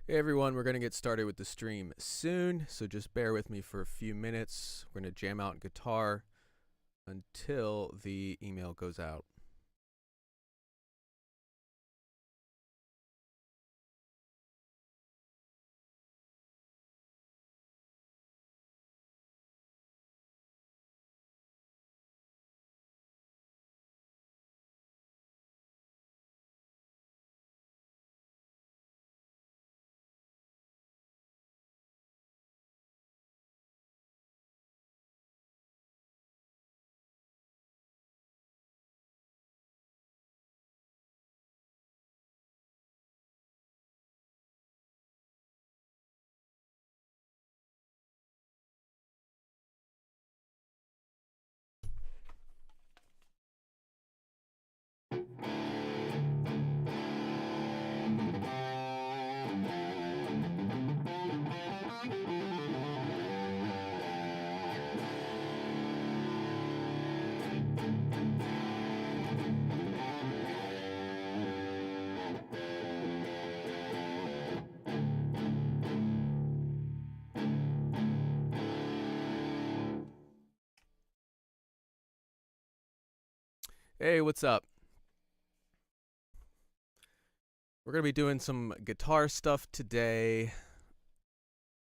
Hey everyone, we're going to get started with the stream soon, so just bear with me for a few minutes. We're going to jam out guitar until the email goes out. Hey, what's up? We're going to be doing some guitar stuff today.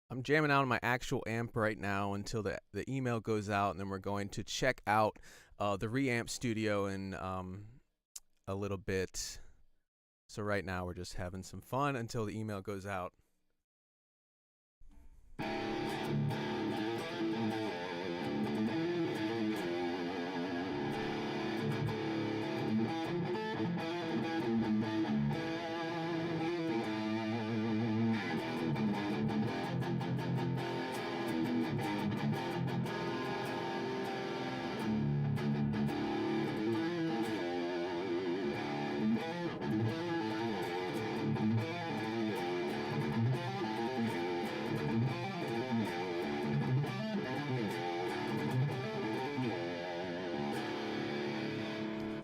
I'm jamming out on my actual amp right now until the email goes out, and then we're going to check out the reamp studio in a little bit. So right now we're just having some fun until the email goes out.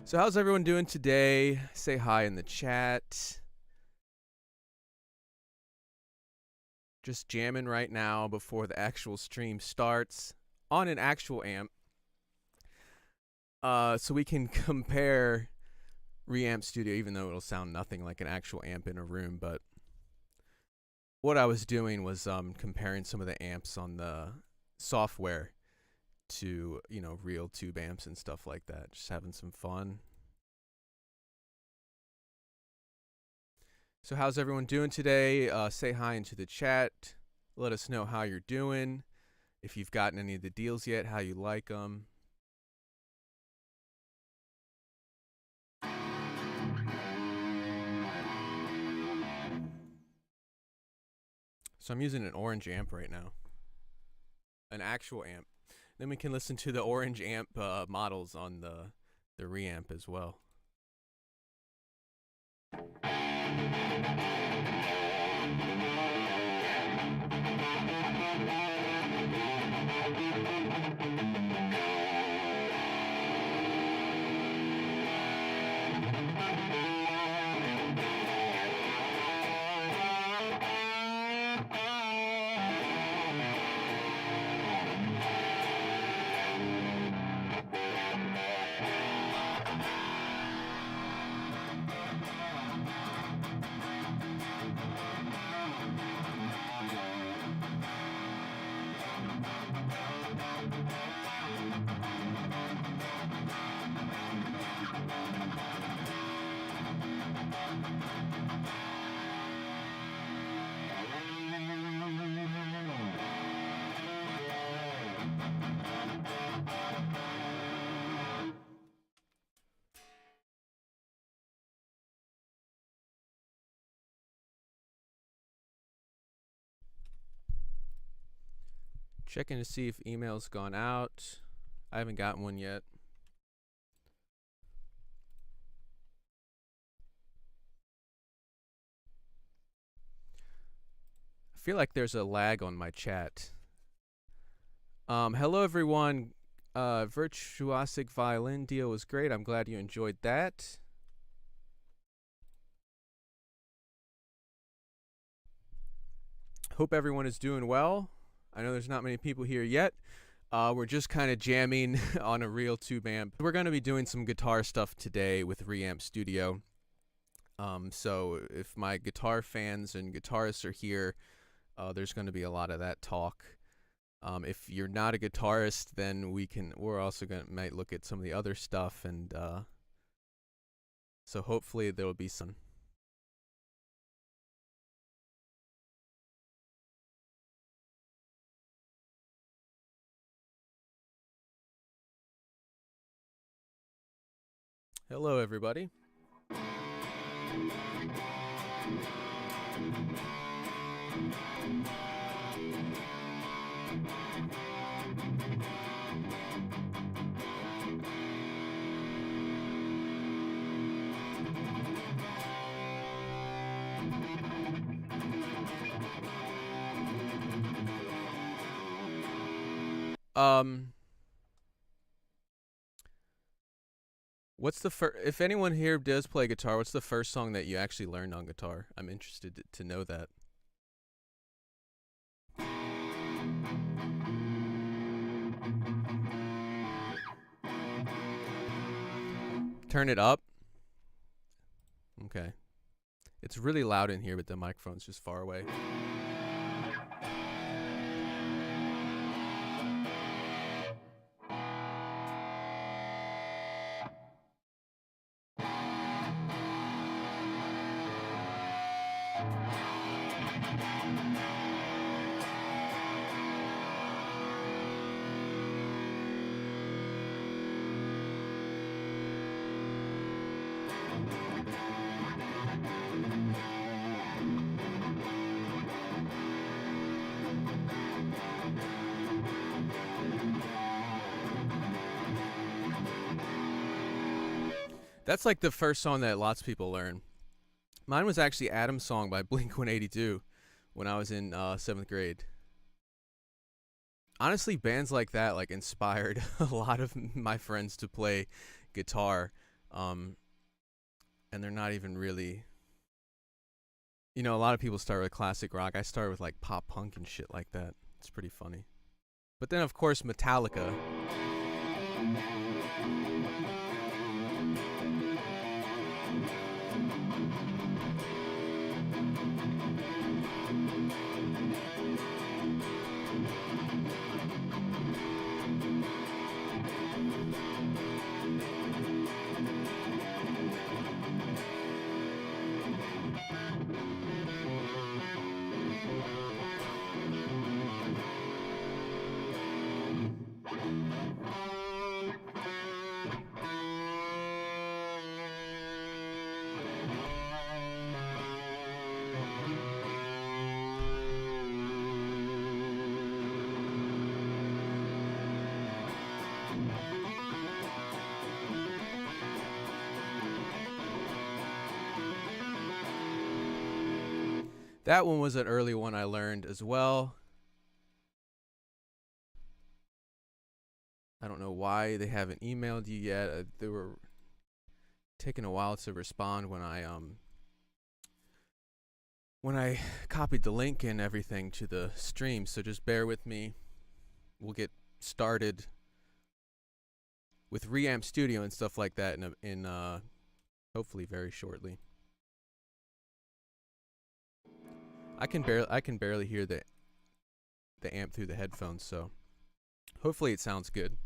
So how's everyone doing today? Say hi in the chat. Just jamming right now before the actual stream starts on an actual amp. So we can compare Reamp Studio, even though it'll sound nothing like an actual amp in a room. But what I was doing was comparing some of the amps on the software to, you know, real tube amps and stuff like that. Just having some fun. So how's everyone doing today? Say hi into the chat. Let us know how you're doing. If you've gotten any of the deals yet, how you like them. So I'm using an orange amp right now. An actual amp. Then we can listen to the orange amp models on the reamp as well. Checking to see if email's gone out. I haven't gotten one yet. I feel like there's a lag on my chat. Hello everyone. Virtuosic violin deal was great. I'm glad you enjoyed that. Hope everyone is doing well. I know there's not many people here yet. We're just kind of jamming on a real tube amp. We're going to be doing some guitar stuff today with Reamp Studio. So if my guitar fans and guitarists are here, there's going to be a lot of that talk. If you're not a guitarist, then we're also might look at some of the other stuff, and so hopefully there will be some. Hello, everybody. What's the first? If anyone here does play guitar, what's the first song that you actually learned on guitar? I'm interested to know that. Turn it up. Okay. It's really loud in here, but the microphone's just far away. That's like the first song that lots of people learn. Mine was actually Adam's Song by Blink-182 when I was in 7th grade. Honestly, bands like that like inspired a lot of my friends to play guitar, and they're not even really. You know, a lot of people start with classic rock. I started with like pop punk and shit like that. It's pretty funny. But then, of course, Metallica. That one was an early one I learned as well. I don't know why they haven't emailed you yet. They were taking a while to respond when I copied the link and everything to the stream, so just bear with me. We'll get started with Reamp Studio and stuff like that in hopefully very shortly. I can barely hear the amp through the headphones, so hopefully it sounds good.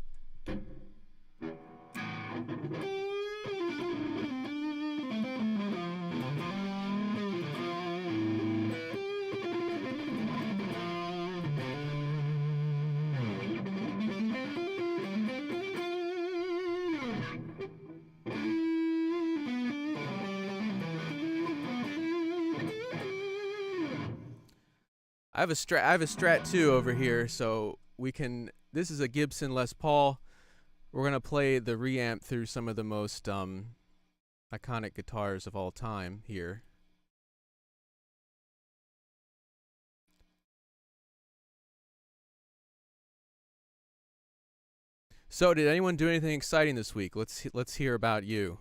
I have a Strat 2 over here, so we can. This is a Gibson Les Paul. We're gonna play the reamp through some of the most iconic guitars of all time here. So, did anyone do anything exciting this week? Let's hear about you.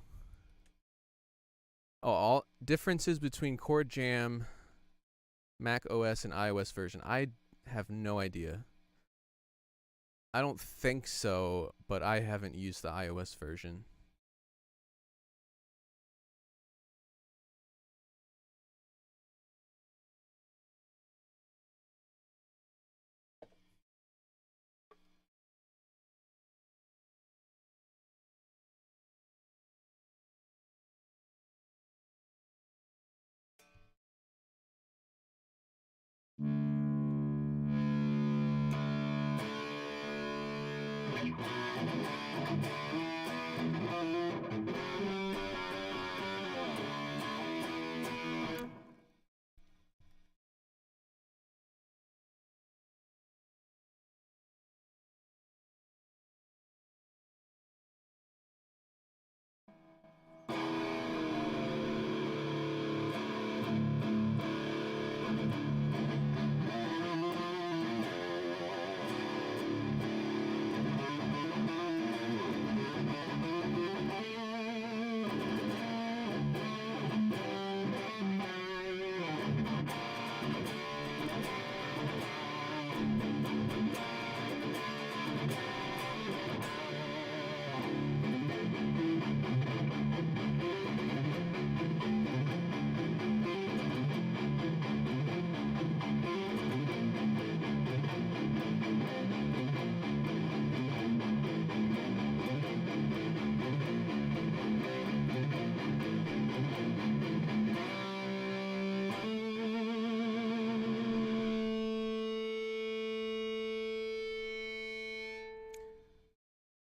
Oh, all differences between chord jam Mac OS and iOS version. I have no idea. I don't think so, but I haven't used the iOS version.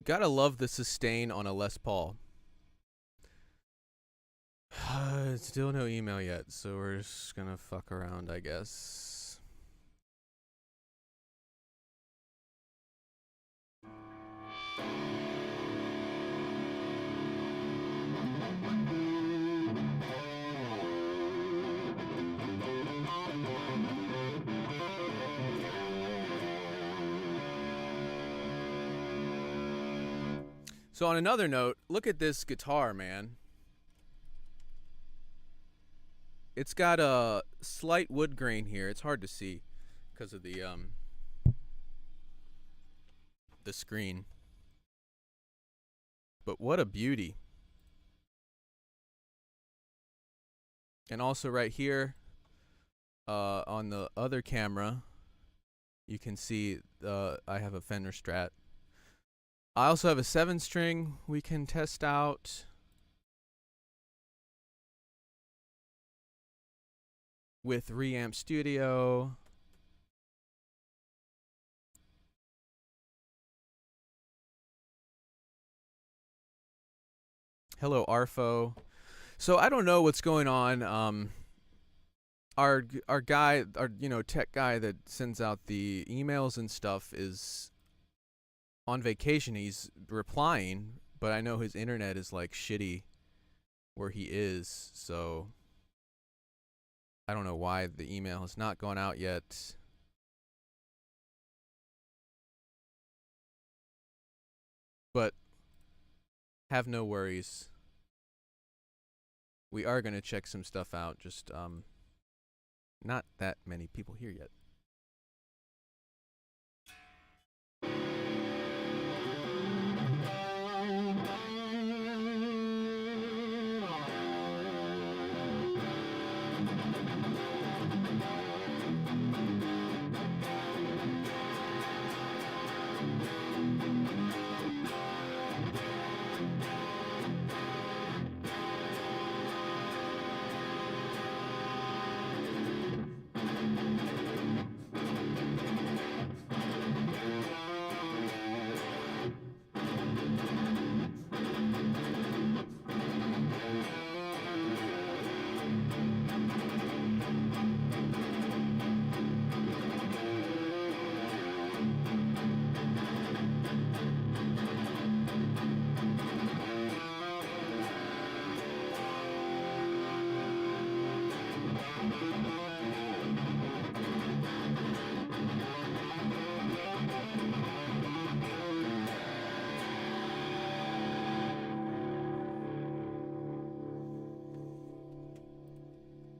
Gotta love the sustain on a Les Paul. Still no email yet, so we're just gonna fuck around, I guess. So on another note, look at this guitar, man. It's got a slight wood grain here. It's hard to see because of the screen. But what a beauty. And also right here on the other camera, you can see I have a Fender Strat. I also have a 7-string we can test out. With Reamp Studio. Hello, Arfo. So I don't know what's going on. Our guy, our tech guy that sends out the emails and stuff is on vacation. He's replying, but I know his internet is like shitty where he is, so I don't know why the email has not gone out yet. But have no worries. We are going to check some stuff out, just not that many people here yet.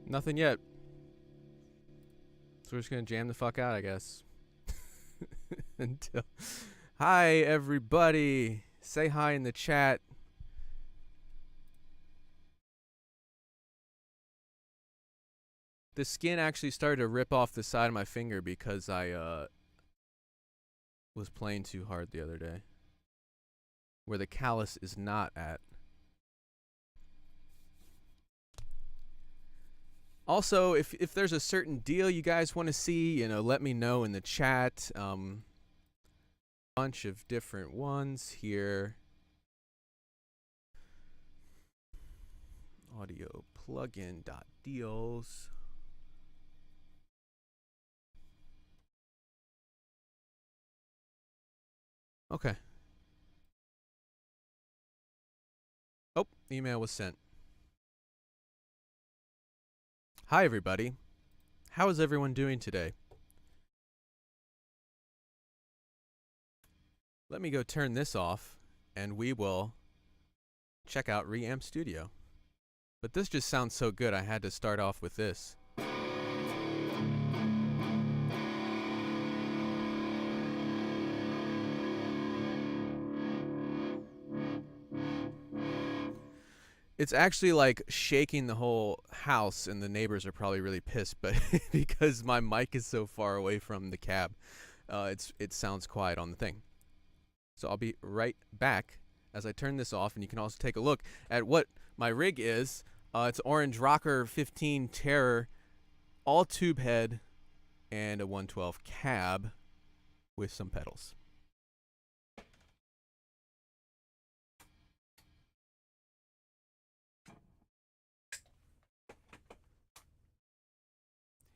Nothing yet. So we're just gonna jam the fuck out, I guess. Until. Hi, everybody. Say hi in the chat. The skin actually started to rip off the side of my finger because I was playing too hard the other day. Where the callus is not at. Also, if there's a certain deal you guys want to see, you know, let me know in the chat. Bunch of different ones here. Audio plugin.deals. Okay. Oh, email was sent. Hi, everybody. How is everyone doing today? Let me go turn this off, and we will check out Reamp Studio. But this just sounds so good, I had to start off with this. It's actually like shaking the whole house, and the neighbors are probably really pissed, but because my mic is so far away from the cab, it sounds quiet on the thing. So I'll be right back as I turn this off, and you can also take a look at what my rig is. It's Orange Rocker 15 Terror, all tube head, and a 112 cab with some pedals.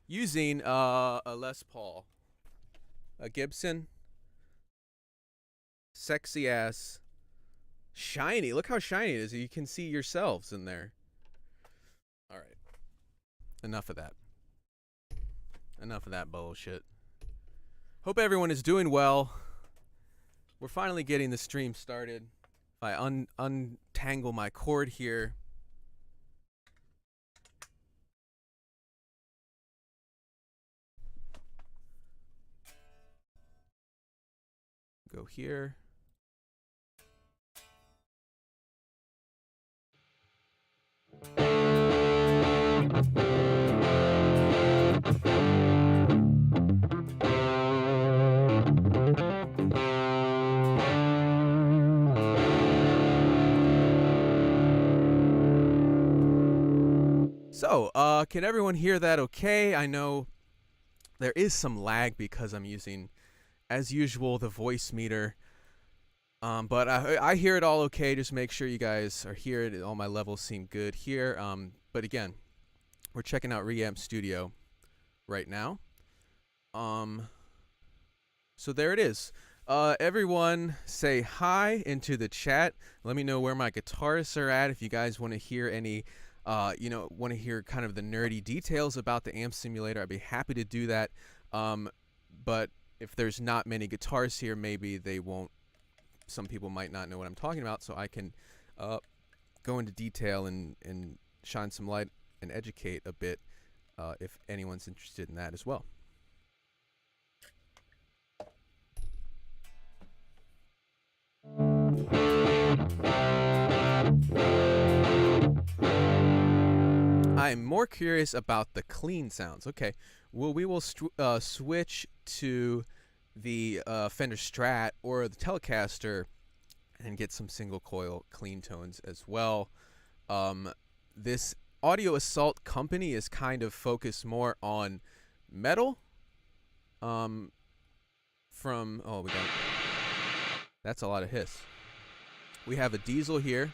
Using a Les Paul, a Gibson, sexy ass, shiny. Look how shiny it is. You can see yourselves in there. All right, enough of that. Enough of that bullshit. Hope everyone is doing well. We're finally getting the stream started. If I untangle my cord here. Go here. So, can everyone hear that okay? I know there is some lag because I'm using, as usual, the voice meter. But I hear it all okay. Just make sure you guys are here. All my levels seem good here. But again, we're checking out Reamp Studio right now. So there it is. Everyone say hi into the chat. Let me know where my guitarists are at. If you guys want to hear any, want to hear kind of the nerdy details about the amp simulator, I'd be happy to do that. But if there's not many guitarists here, maybe they won't. Some people might not know what I'm talking about, so I can go into detail and shine some light and educate a bit if anyone's interested in that as well. I'm more curious about the clean sounds. Okay, well, we will switch to the Fender Strat or the Telecaster and get some single coil clean tones as well. This Audio Assault company is kind of focused more on metal. That's a lot of hiss. We have a Diesel here.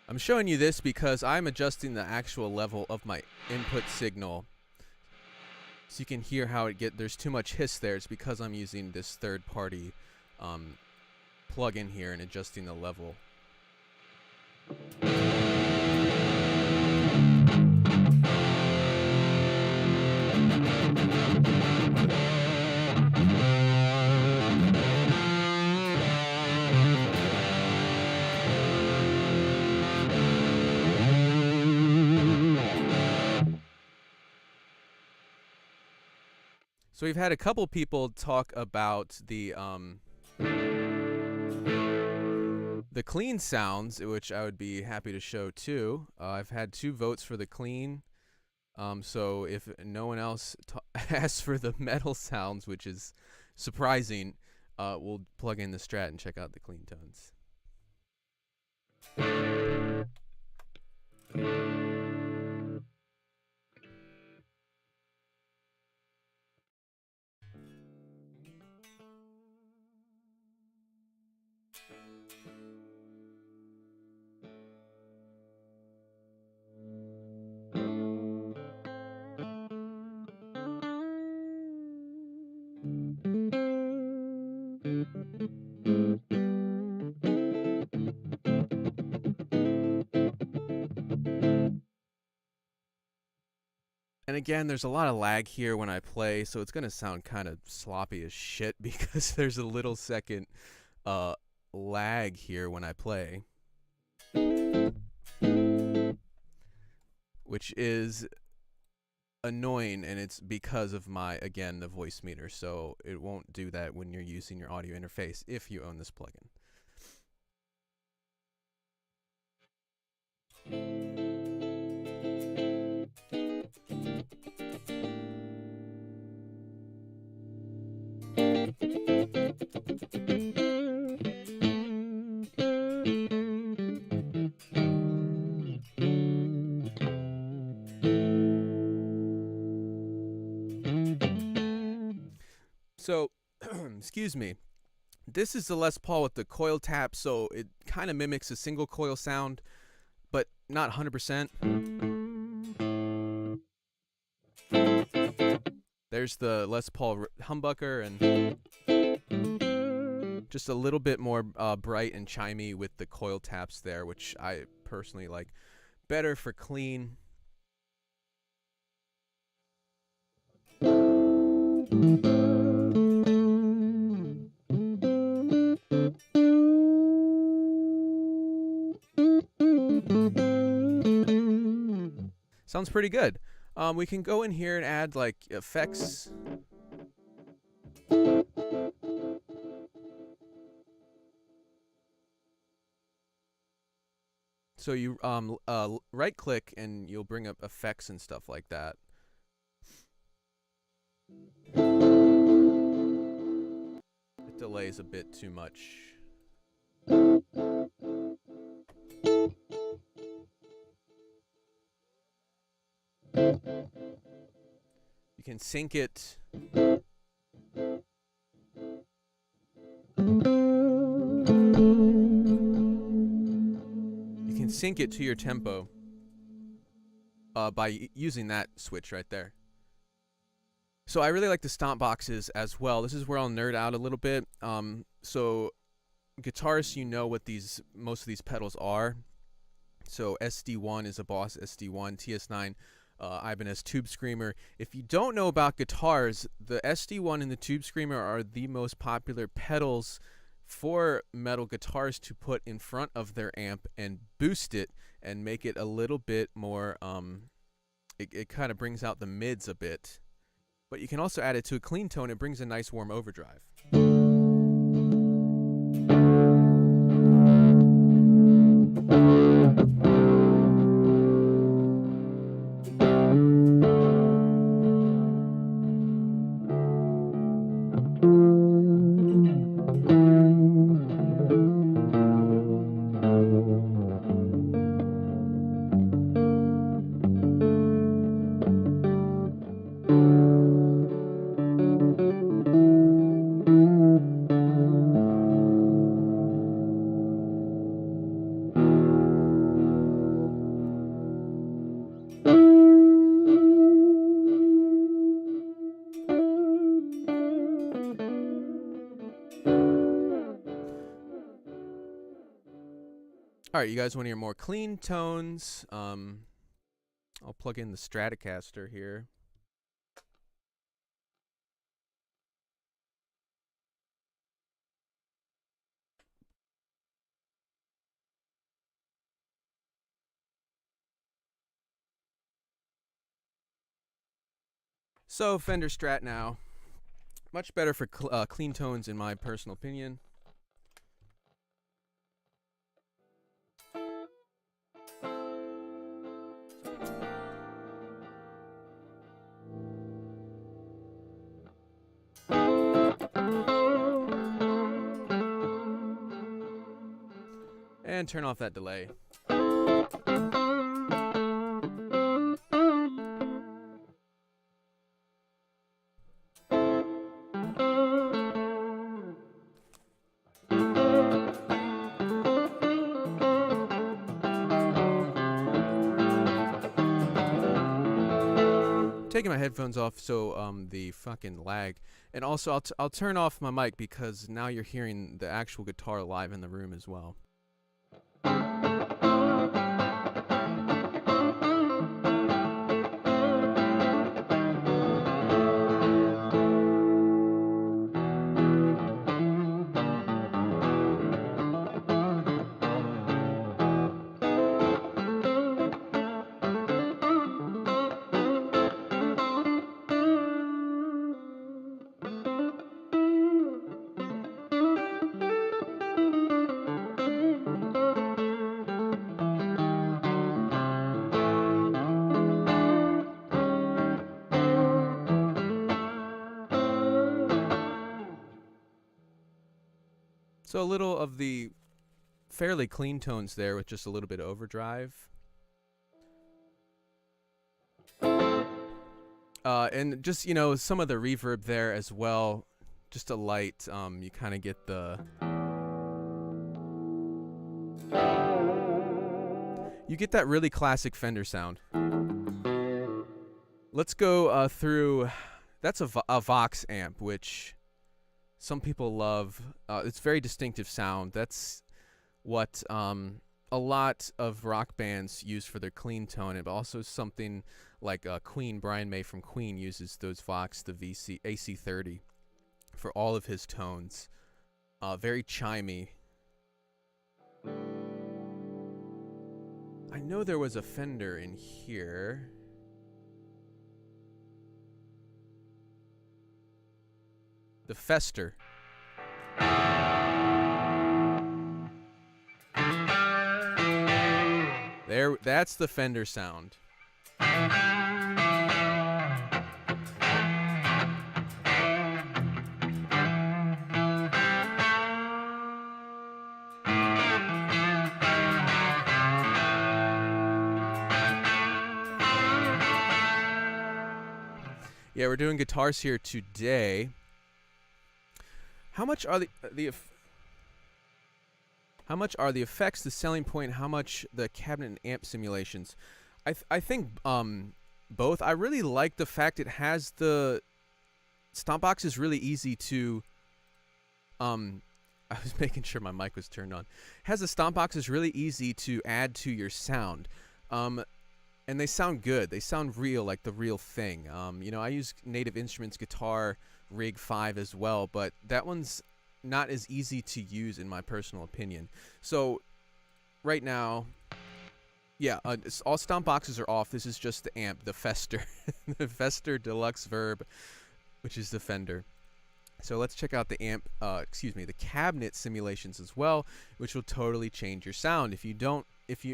I'm showing you this because I'm adjusting the actual level of my input signal. So you can hear how there's too much hiss there. It's because I'm using this third-party plug-in here and adjusting the level. So we've had a couple people talk about the clean sounds, which I would be happy to show too. I've had 2 votes for the clean. So if no one else asks for the metal sounds, which is surprising, we'll plug in the Strat and check out the clean tones. And again, there's a lot of lag here when I play, so it's going to sound kind of sloppy as shit because there's a little second lag here when I play, which is annoying, and it's because of again, the voice meter, so it won't do that when you're using your audio interface if you own this plugin. So, excuse me. This is the Les Paul with the coil tap, so it kind of mimics a single coil sound, but not 100%. There's the Les Paul Humbucker, and just a little bit more bright and chimey with the coil taps there, which I personally like better for clean. Sounds pretty good. We can go in here and add like effects. So you right click and you'll bring up effects and stuff like that. It delays a bit too much. You can sync it. You can sync it to your tempo by using that switch right there. So I really like the Stomp Boxes as well. This is where I'll nerd out a little bit. So guitarists, you know what most of these pedals are. So SD1 is a Boss SD1, TS9 Ibanez Tube Screamer. If you don't know about guitars, the SD1 and the Tube Screamer are the most popular pedals for metal guitars to put in front of their amp and boost it and make it a little bit more, it kind of brings out the mids a bit. But you can also add it to a clean tone. It brings a nice warm overdrive. Alright, you guys want to hear more clean tones? I'll plug in the Stratocaster here. So Fender Strat now. Much better for clean tones, in my personal opinion. And turn off that delay. Taking my headphones off so the fucking lag, and also I'll turn off my mic because now you're hearing the actual guitar live in the room as well. So a little of the fairly clean tones there with just a little bit of overdrive. And just, you know, some of the reverb there as well. Just a light, you kind of get the... You get that really classic Fender sound. Let's go through... That's a Vox Amp, which some people love. It's very distinctive sound. That's what a lot of rock bands use for their clean tone, and also something like Queen, Brian May from Queen uses those Vox, the AC30, for all of his tones. Very chimey. I know there was a Fender in here. The Fester. There, that's the Fender sound. Yeah, we're doing guitars here today. How much are the how much are the effects, the selling point? How much the cabinet and amp simulations? I think both. I really like the fact it has the Stomp Box is really easy to. I was making sure my mic was turned on. It has the Stomp Box is really easy to add to your sound. And they sound good. They sound real, like the real thing. You know, I use Native Instruments Guitar Rig 5 as well, but that one's not as easy to use in my personal opinion. So right now, yeah, all Stomp Boxes are off. This is just the amp, the Fester, the Fester Deluxe Verb, which is the Fender. So let's check out the amp, the cabinet simulations as well, which will totally change your sound. If you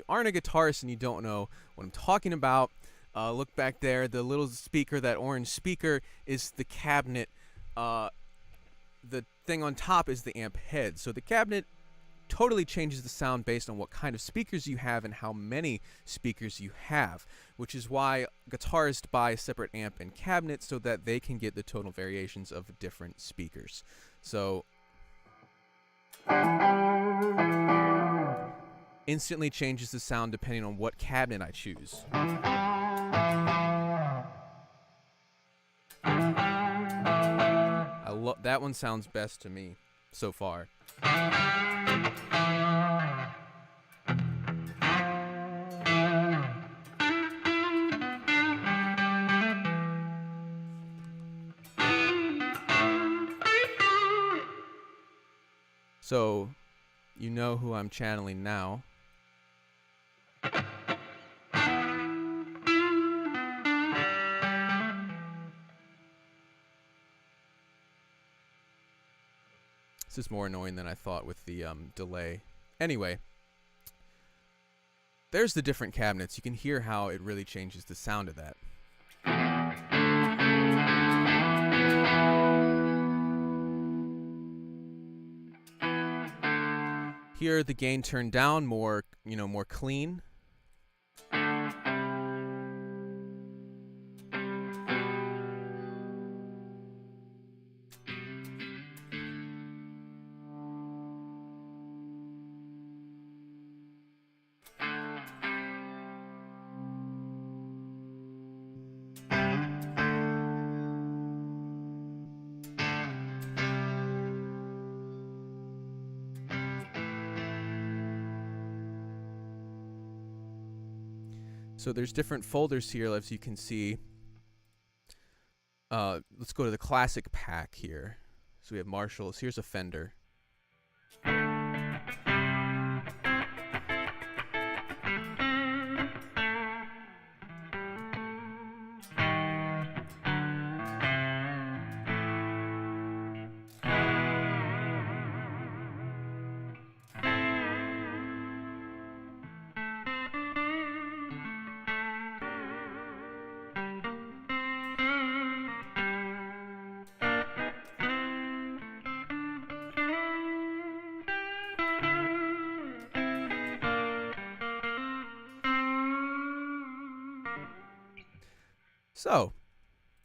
aren't a guitarist and you don't know what I'm talking about, look back there. The little speaker, that orange speaker, is the cabinet. The thing on top is the amp head. So the cabinet totally changes the sound based on what kind of speakers you have and how many speakers you have, which is why guitarists buy a separate amp and cabinet so that they can get the total variations of different speakers. So instantly changes the sound depending on what cabinet I choose. That one sounds best to me so far. So, you know who I'm channeling now. This is more annoying than I thought with the delay. Anyway, there's the different cabinets. You can hear how it really changes the sound of that. Here, the gain turned down, more, more clean. So there's different folders here, as you can see. Let's go to the classic pack here. So we have Marshalls. Here's a Fender. So,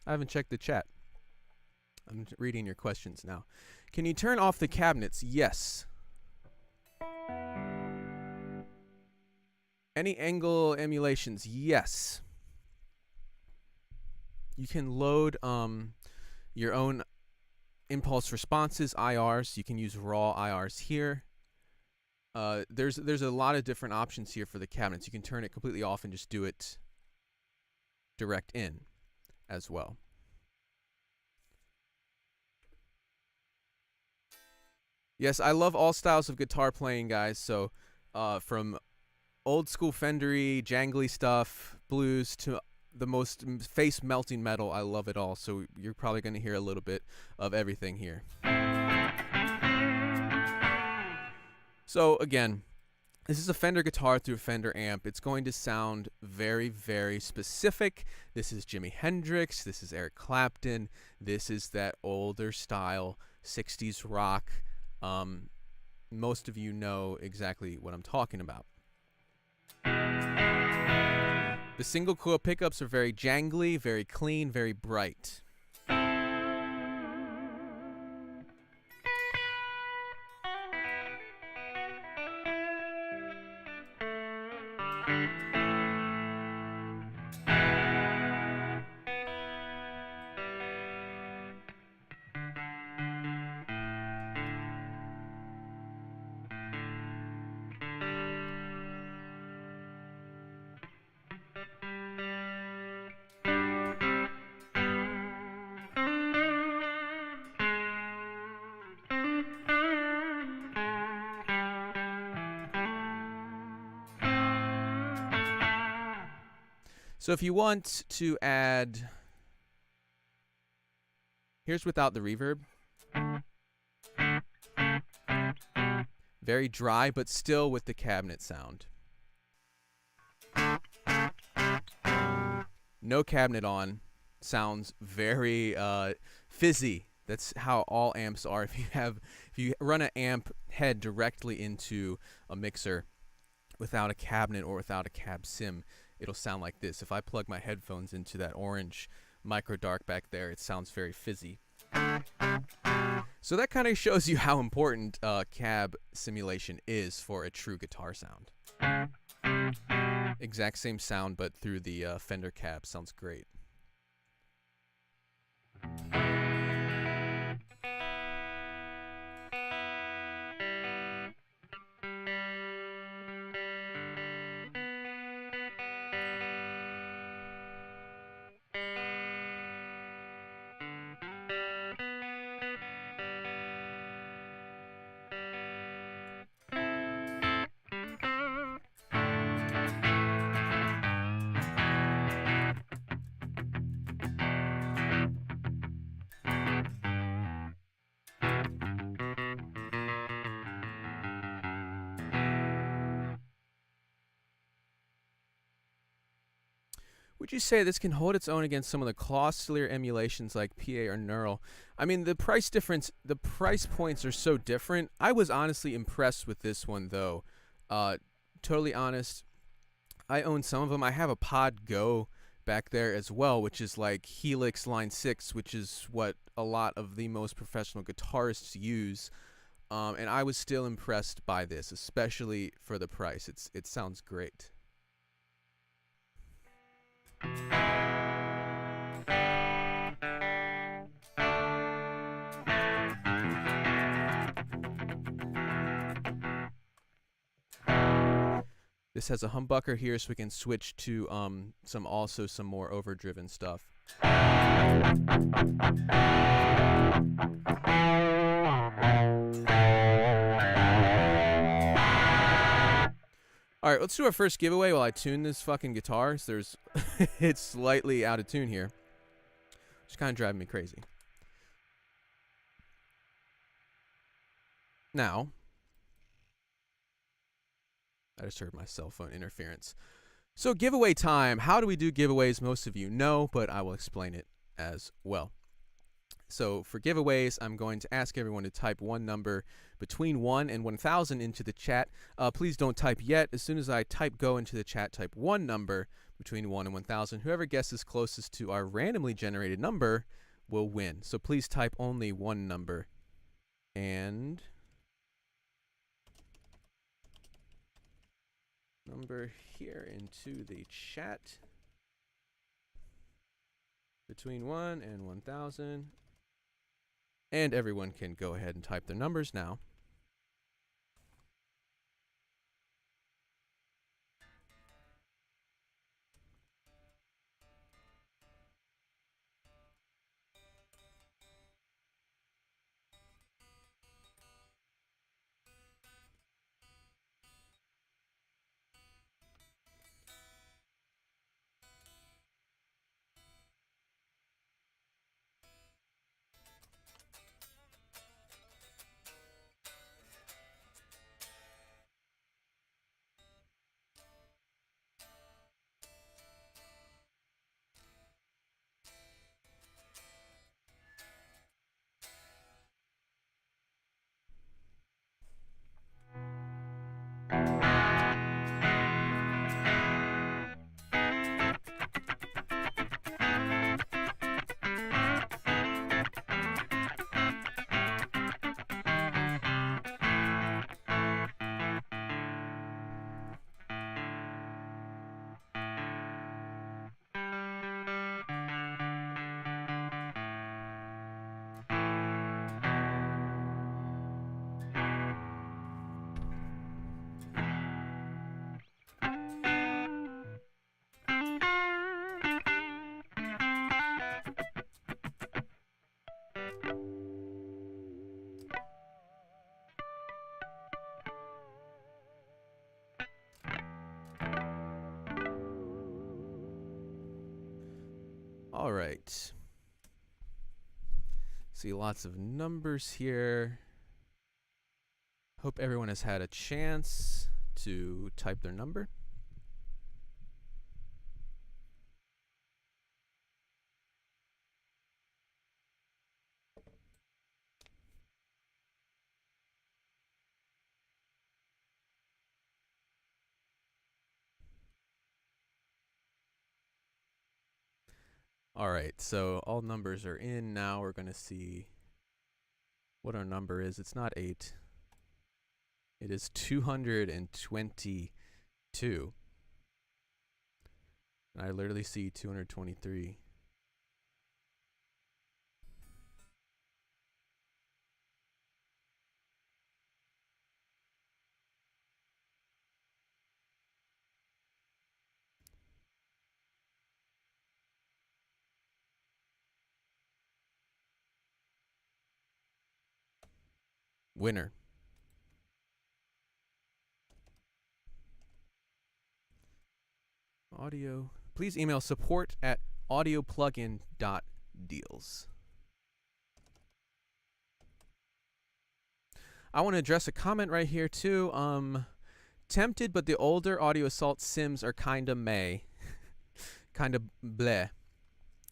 I haven't checked the chat. I'm reading your questions now. Can you turn off the cabinets? Yes. Any angle emulations? Yes. You can load your own impulse responses, IRs. You can use raw IRs here. There's a lot of different options here for the cabinets. You can turn it completely off and just do it direct in as well. Yes, I love all styles of guitar playing, guys. So from old school Fendery, jangly stuff, blues, to the most face-melting metal, I love it all. So you're probably going to hear a little bit of everything here. So again, this is a Fender guitar through a Fender amp. It's going to sound very, very specific. This is Jimi Hendrix. This is Eric Clapton. This is that older style 60s rock. Most of you know exactly what I'm talking about. The single coil pickups are very jangly, very clean, very bright. So if you want to add, here's without the reverb. Very dry, but still with the cabinet sound. No cabinet on. Sounds very fizzy. That's how all amps are. If you run an amp head directly into a mixer without a cabinet or without a cab sim, it'll sound like this. If I plug my headphones into that orange micro dark back there, it sounds very fizzy. So that kind of shows you how important cab simulation is for a true guitar sound. Exact same sound, but through the Fender cab. Sounds great. Would you say this can hold its own against some of the costlier emulations like PA or Neural? I mean, the price points are so different. I was honestly impressed with this one, though. Totally honest. I own some of them. I have a Pod Go back there as well, which is like Helix Line 6, which is what a lot of the most professional guitarists use. And I was still impressed by this, especially for the price. It sounds great. This has a humbucker here, so we can switch to some more overdriven stuff. All right, let's do our first giveaway while I tune this fucking guitar. So it's slightly out of tune here, which is kind of driving me crazy. Now, I just heard my cell phone interference. So giveaway time. How do we do giveaways? Most of you know, but I will explain it as well. So for giveaways, I'm going to ask everyone to type one number between 1 and 1,000 into the chat. Please don't type yet. As soon as I type go into the chat, type one number between 1 and 1,000. Whoever guesses closest to our randomly generated number will win. So please type only one number. And number here into the chat between 1 and 1,000. And everyone can go ahead and type their numbers now. All right. See lots of numbers here. Hope everyone has had a chance to type their number. All right, so all numbers are in now. We're going to see what our number is. It's not 8. It is 222. And I literally see 223. Winner. Audio. Please email support@audioplugin.deals. I want to address a comment right here too. Tempted, but the older Audio Assault Sims are kinda meh. kind of bleh,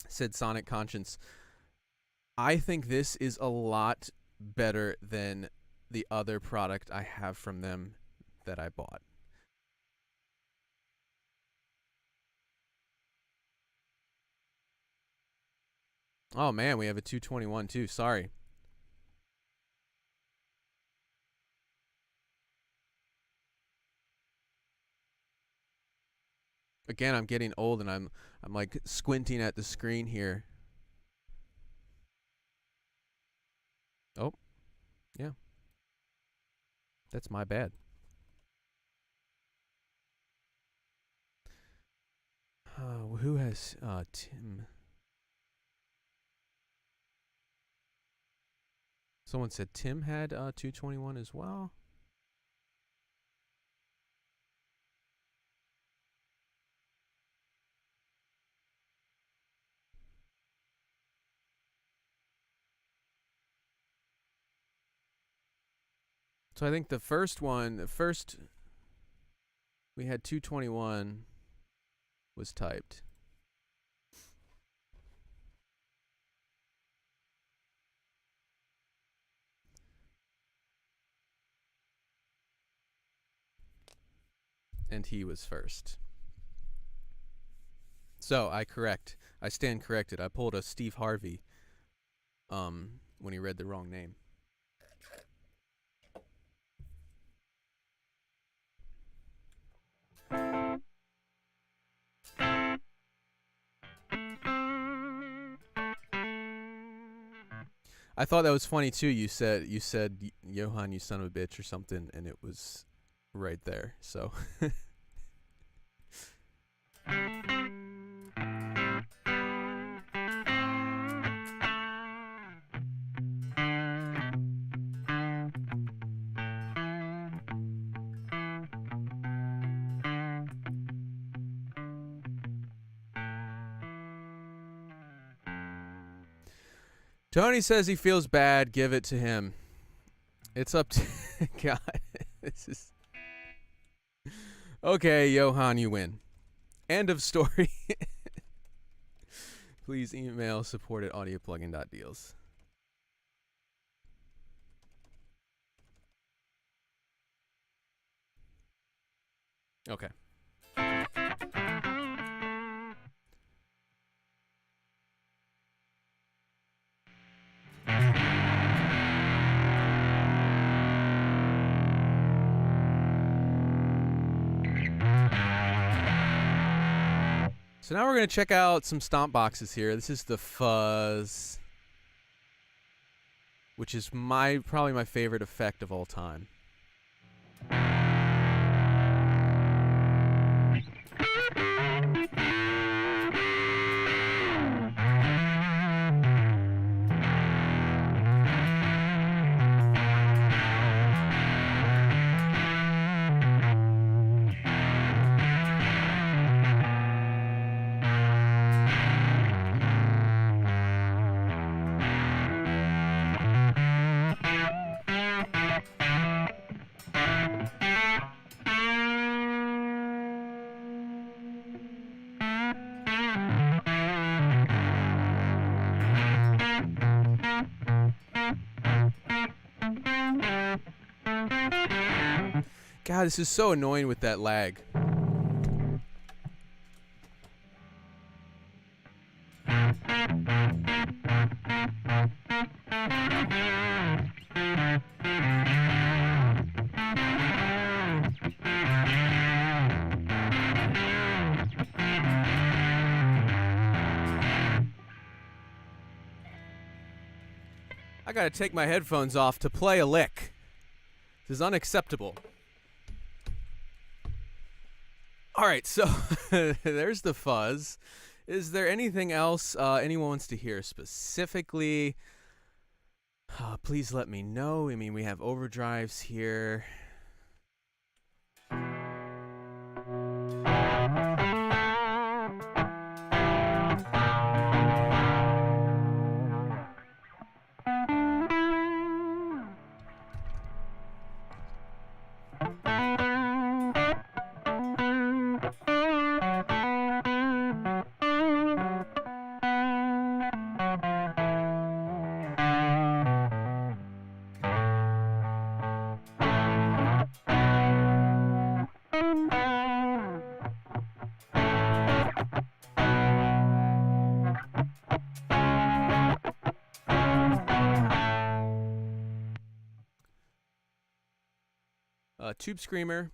said Sonic Conscience. I think this is a lot better than the other product I have from them that I bought. Oh man, we have a 221 too. Sorry. Again, I'm getting old and I'm like squinting at the screen here. Oh. Yeah. That's my bad. Who has Tim? Someone said Tim had 221 as well. So I think the first we had 221 was typed. And he was first. So I stand corrected. I pulled a Steve Harvey when he read the wrong name. I thought that was funny too. You said Johan, you son of a bitch or something, and it was right there. So Tony says he feels bad. Give it to him. It's up to God. This is okay, Johan. You win. End of story. Please email support@audioplugin.deals. Okay. So now we're going to check out some Stomp Boxes here. This is the Fuzz, which is probably my favorite effect of all time. God, this is so annoying with that lag. I gotta take my headphones off to play a lick. This is unacceptable. Alright, so there's the Fuzz. Is there anything else anyone wants to hear specifically? Please let me know. I mean, we have overdrives here. Tube Screamer.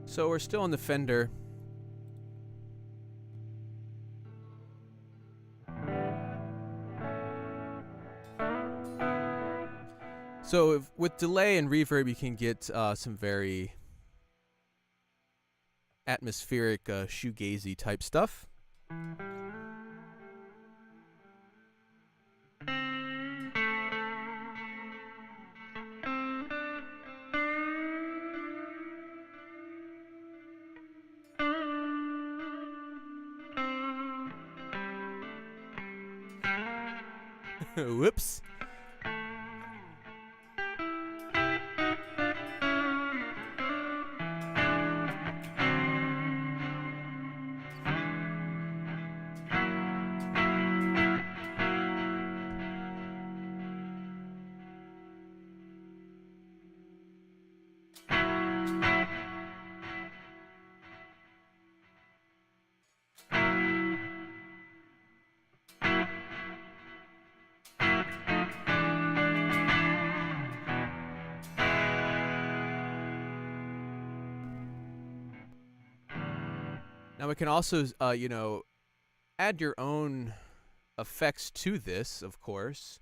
So we're still on the Fender. So with delay and reverb, you can get some very atmospheric, shoegazy type stuff. Whoops. Now we can also, add your own effects to this, of course.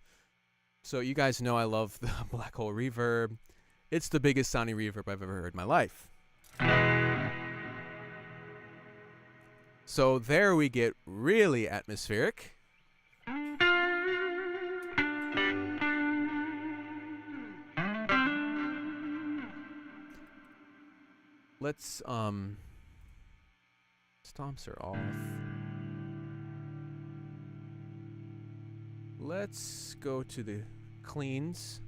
So you guys know I love the black hole reverb. It's the biggest sounding reverb I've ever heard in my life. So there we get really atmospheric. Let's, stomps are off. Let's go to the cleans.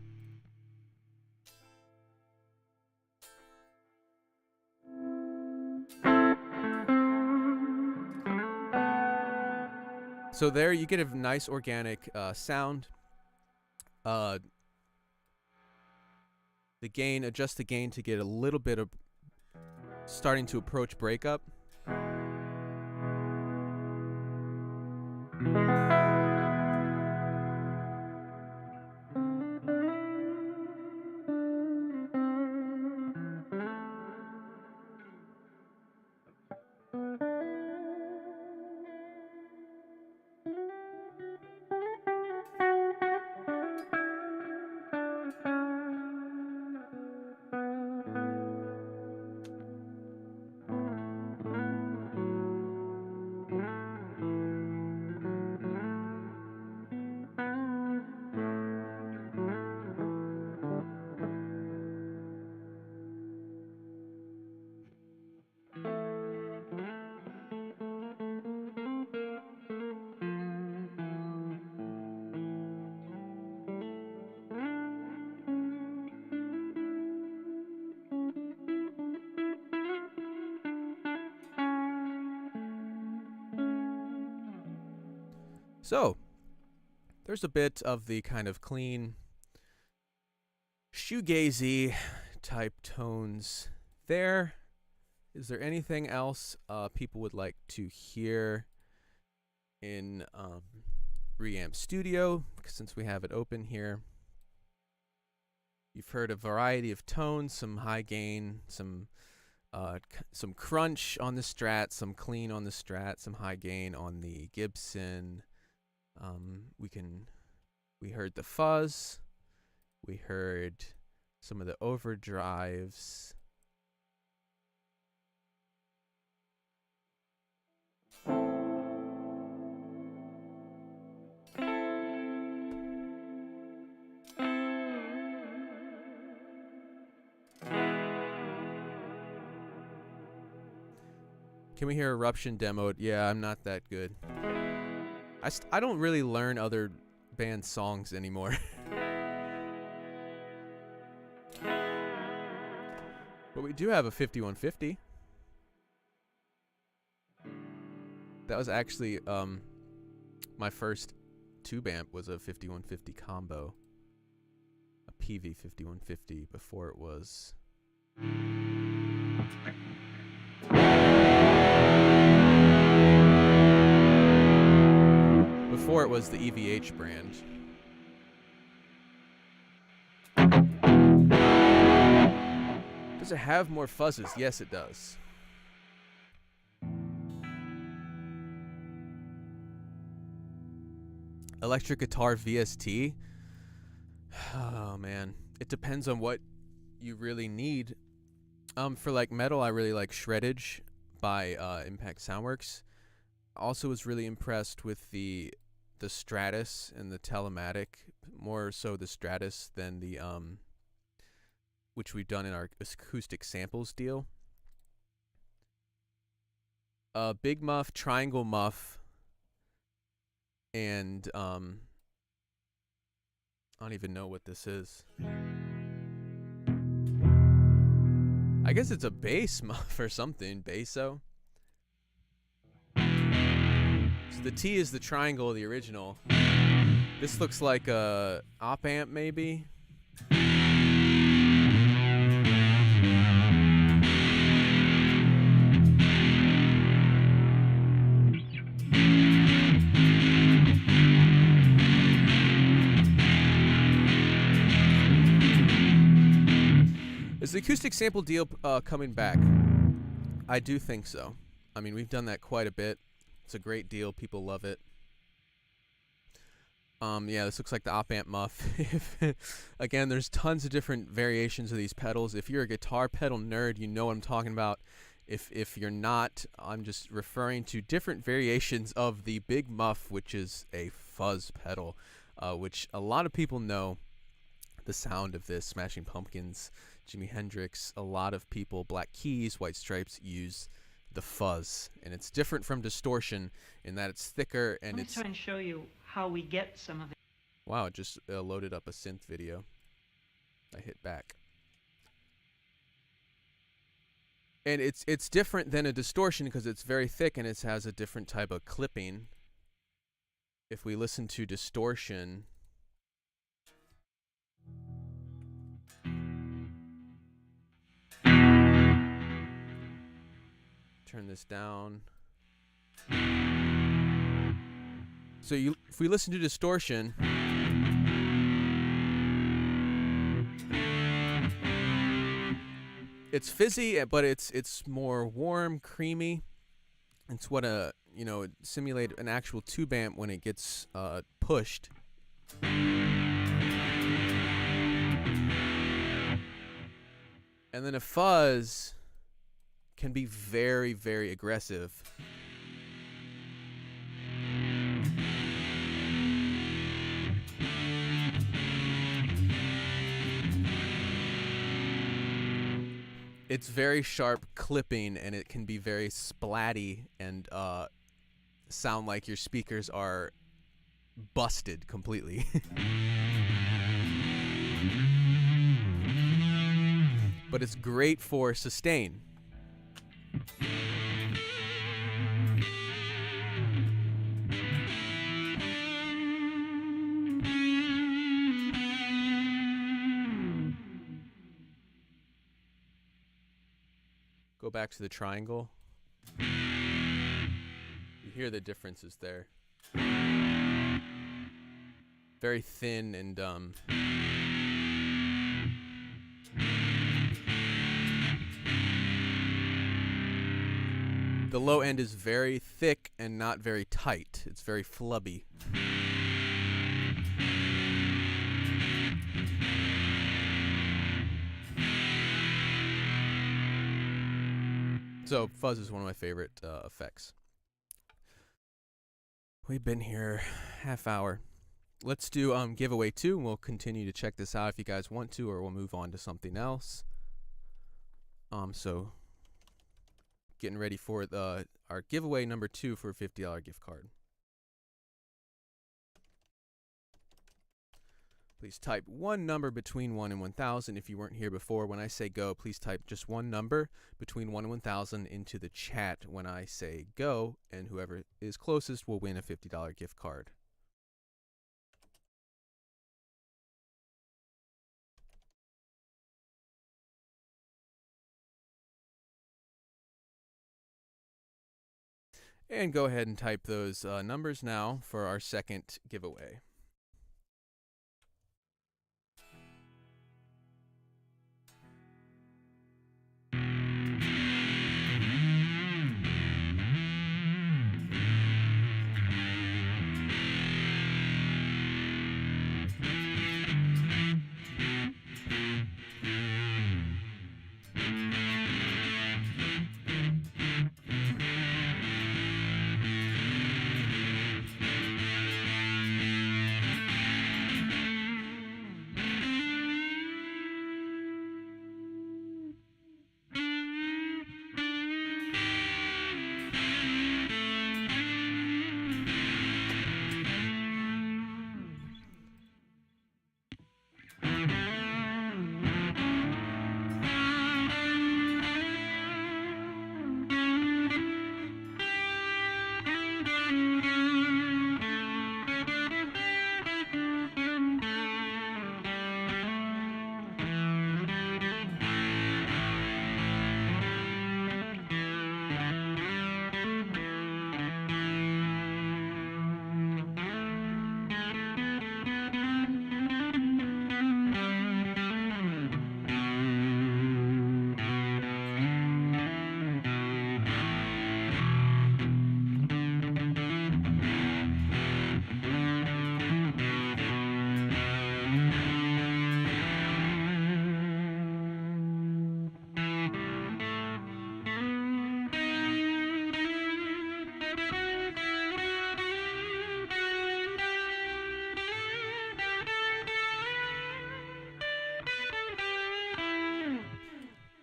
So there you get a nice organic sound. The gain, adjust the gain to get a little bit of starting to approach breakup. So, there's a bit of the kind of clean, shoegazy type tones there. Is there anything else people would like to hear in Reamp Studio, since we have it open here? You've heard a variety of tones, some high gain, some crunch on the Strat, some clean on the Strat, some high gain on the Gibson. We heard the fuzz, we heard some of the overdrives. Can we hear Eruption demoed? Yeah, I'm not that good. I don't really learn other band songs anymore. But we do have a 5150. That was actually my first tube amp was a 5150 combo. A PV 5150 before it was the EVH brand. Does it have more fuzzes? Yes, it does. Electric guitar VST. Oh man, it depends on what you really need. For like metal, I really like Shreddage by Impact Soundworks. Also was really impressed with the Stratus and the Telematic, more so the Stratus than the which we've done in our acoustic samples deal. Big Muff, Triangle Muff, and I don't even know what this is. I guess it's a bass muff or something, basso. So the T is the triangle of the original. This looks like a op amp maybe. Is the acoustic sample deal coming back? I do think so. I mean, we've done that quite a bit. It's a great deal. People love it. Yeah, this looks like the op amp muff. Again, there's tons of different variations of these pedals. If you're a guitar pedal nerd, you know what I'm talking about. If you're not, I'm just referring to different variations of the Big Muff, which is a fuzz pedal, which a lot of people know the sound of this. Smashing Pumpkins, Jimi Hendrix, a lot of people, Black Keys, White Stripes, use the fuzz, and it's different from distortion in that it's thicker and Let me try and show you how we get some of it. Wow, it just loaded up a synth video. I hit back. And it's different than a distortion because it's very thick and it has a different type of clipping. If we listen to distortion, turn this down. So if we listen to distortion, it's fizzy, but it's more warm, creamy. It's what simulate an actual tube amp when it gets pushed. And then a fuzz can be very, very aggressive. It's very sharp clipping, and it can be very splatty and sound like your speakers are busted completely. But it's great for sustain. Go back to the triangle. You hear the differences there. Very thin and the low end is very thick and not very tight. It's very flubby. So fuzz is one of my favorite effects. We've been here half hour. Let's do giveaway 2, and we'll continue to check this out if you guys want to, or we'll move on to something else. So getting ready for our giveaway number 2 for a $50 gift card. Please type one number between 1 and 1,000. If you weren't here before, when I say go, please type just one number between 1 and 1,000 into the chat when I say go, and whoever is closest will win a $50 gift card. And go ahead and type those numbers now for our second giveaway.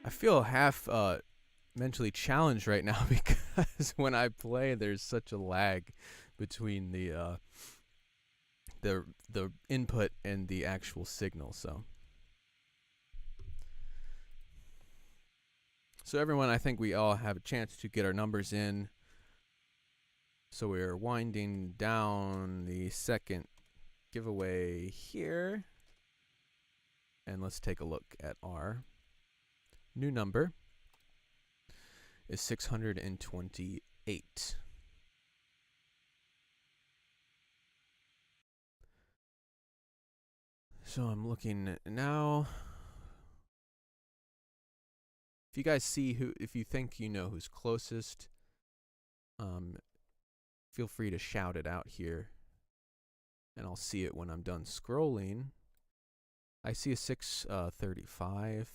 I feel half mentally challenged right now because when I play, there's such a lag between the input and the actual signal. So everyone, I think we all have a chance to get our numbers in. So we're winding down the second giveaway here, and let's take a look at our new number. Is 628. So I'm looking now. If you guys see if you think you know who's closest, feel free to shout it out here, and I'll see it when I'm done scrolling. I see a 635.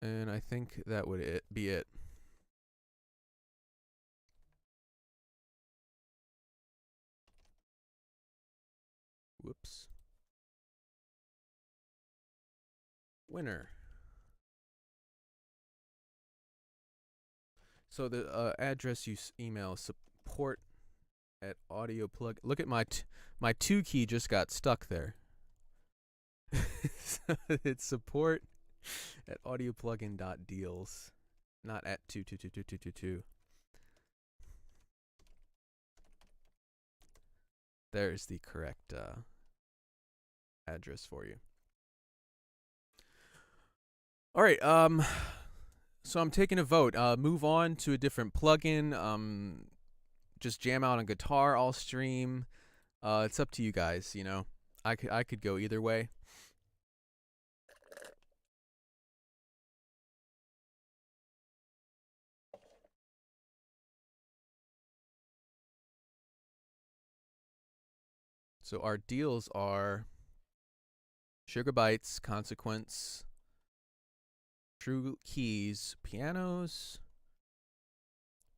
And I think that would be it. Whoops. Winner. So the address you email support at audio plug. Look at my 2 key just got stuck there. So it's support at audioplugin.deals, not at 2222222. There's the correct address for you. All right, so I'm taking a vote. Move on to a different plugin. Just jam out on guitar all stream. It's up to you guys, you know. I could go either way. So our deals are Sugar Bites, Consequence, True Keys, pianos,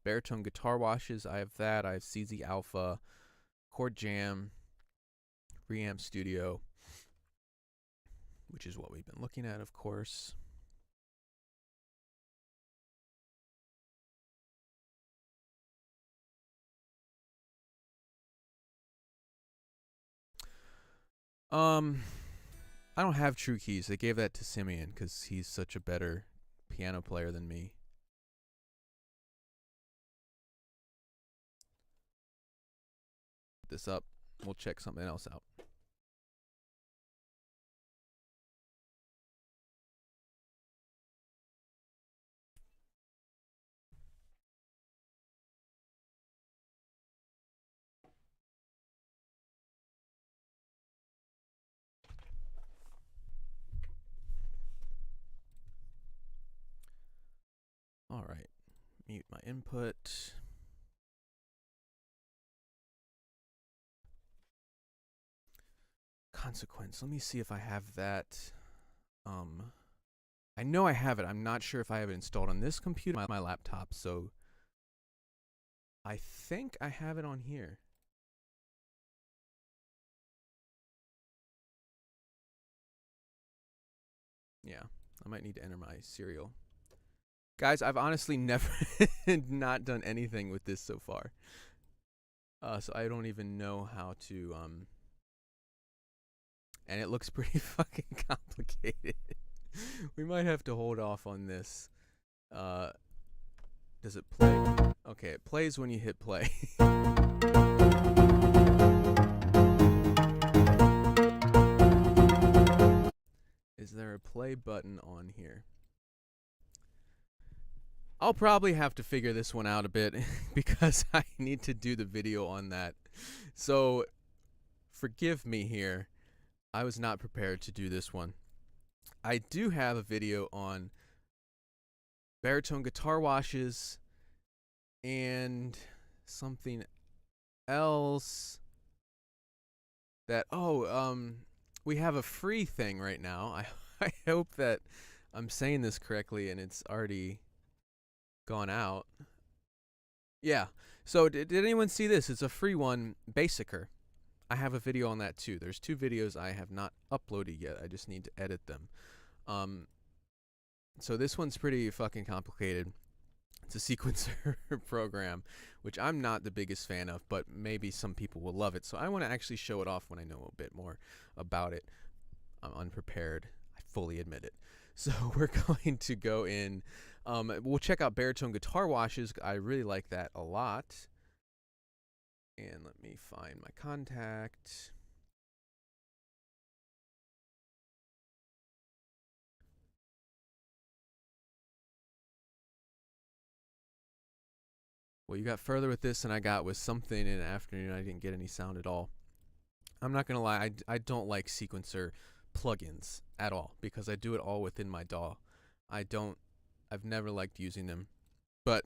Baritone guitar washes. I have that. I have CZ Alpha, Chord Jam, Reamp Studio, which is what we've been looking at, of course. Um, I don't have true keys. They gave that to Simeon because he's such a better piano player than me. Put this up. We'll check something else out. All right. Mute my input. Consequence. Let me see if I have that. I know I have it. I'm not sure if I have it installed on this computer, my laptop. So I think I have it on here. Yeah, I might need to enter my serial. Guys, I've honestly never not done anything with this so far. So I don't even know how to and it looks pretty fucking complicated. We might have to hold off on this. Does it play? Okay, it plays when you hit play. Is there a play button on here? I'll probably have to figure this one out a bit because I need to do the video on that. So forgive me here. I was not prepared to do this one. I do have a video on baritone guitar washes and something else that we have a free thing right now. I hope that I'm saying this correctly and it's already gone out. Yeah. So did anyone see this? It's a free one, Basicer. I have a video on that too. There's 2 videos I have not uploaded yet. I just need to edit them. So this one's pretty fucking complicated. It's a sequencer program, which I'm not the biggest fan of, but maybe some people will love it. So I want to actually show it off when I know a bit more about it. I'm unprepared. I fully admit it. So we're going to go in. We'll check out baritone guitar washes. I really like that a lot. And let me find my contact. Well, you got further with this than I got with something in the afternoon. I didn't get any sound at all. I'm not going to lie. I don't like sequencer plugins at all because I do it all within my DAW. I've never liked using them. But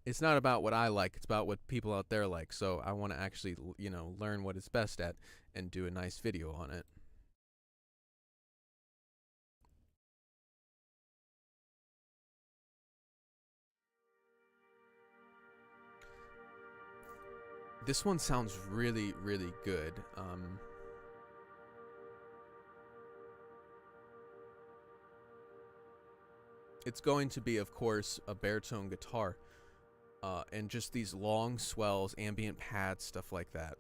it's not about what I like. It's about what people out there like. So I want to actually, learn what it's best at and do a nice video on it. This one sounds really, really good. It's going to be, of course, a baritone guitar. And just these long swells, ambient pads, stuff like that.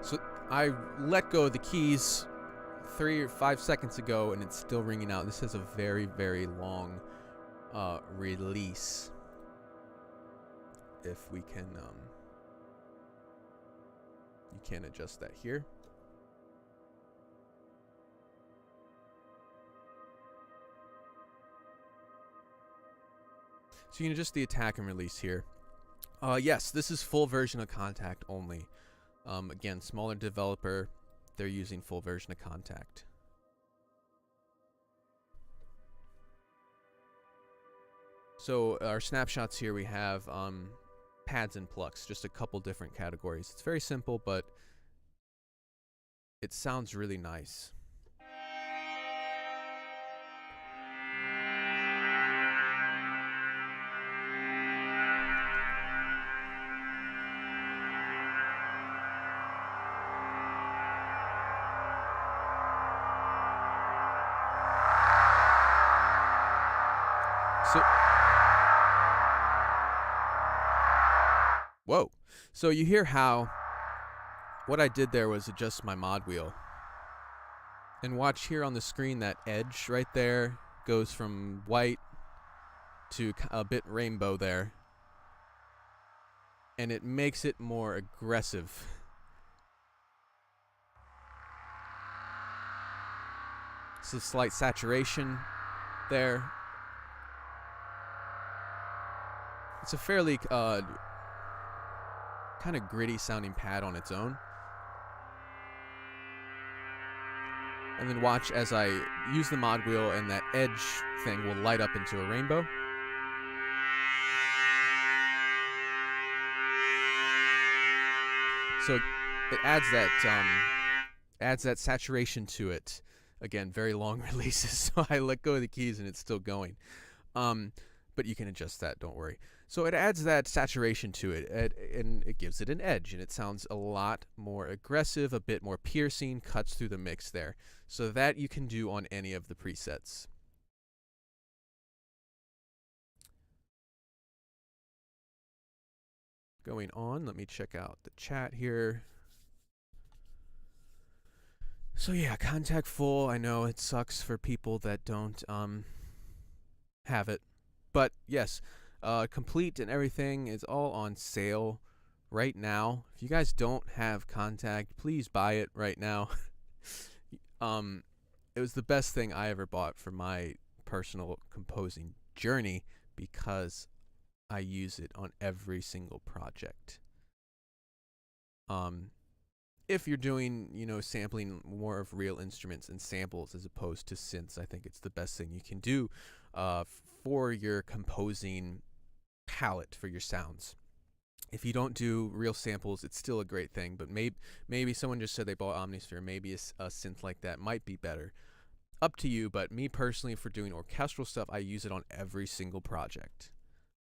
So I let go of the keys 3 or 5 seconds ago and it's still ringing out. This has a very, very long release. If we can, you can adjust that here. So you can adjust the attack and release here. Yes, this is full version of Contact only. Again, smaller developer, they're using full version of Contact. So our snapshots here, we have pads and plucks, just a couple different categories. It's very simple, but it sounds really nice. Whoa. So you hear how what I did there was adjust my mod wheel. And watch here on the screen, that edge right there goes from white to a bit rainbow there. And it makes it more aggressive. So slight saturation there. It's a fairly kind of gritty sounding pad on its own. And then watch as I use the mod wheel and that edge thing will light up into a rainbow. So it adds that saturation to it. Again, very long releases, so I let go of the keys and it's still going. But you can adjust that, don't worry. So it adds that saturation to it, and it gives it an edge, and it sounds a lot more aggressive, a bit more piercing, cuts through the mix there. So that you can do on any of the presets. Going on, let me check out the chat here. So yeah, contact full. I know it sucks for people that don't have it, but yes, complete and everything is all on sale right now. If you guys don't have contact, please buy it right now. It was the best thing I ever bought for my personal composing journey because I use it on every single project. If you're doing, sampling more of real instruments and samples as opposed to synths, I think it's the best thing you can do for your composing palette for your sounds. If you don't do real samples, it's still a great thing, but maybe someone just said they bought Omnisphere. Maybe a synth like that might be better. Up to you, but me personally, for doing orchestral stuff, I use it on every single project.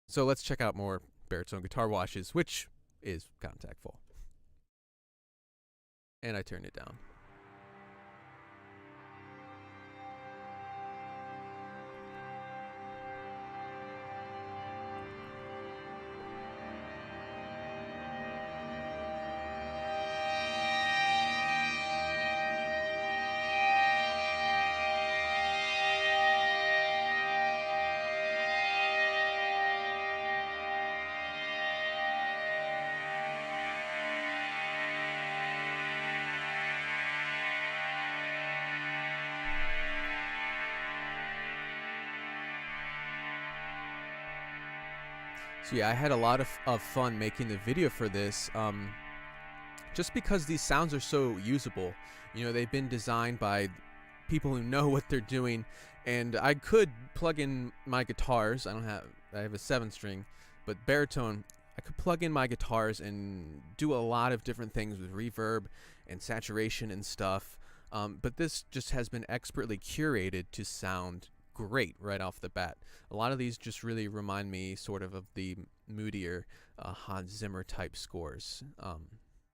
So let's check out more baritone guitar washes, which is contact full. And I turned it down. So yeah, I had a lot of fun making the video for this, just because these sounds are so usable. They've been designed by people who know what they're doing, and I could plug in my guitars. I have a 7-string, but baritone, I could plug in my guitars and do a lot of different things with reverb and saturation and stuff. But this just has been expertly curated to sound great right off the bat. A lot of these just really remind me sort of the moodier Hans Zimmer type scores.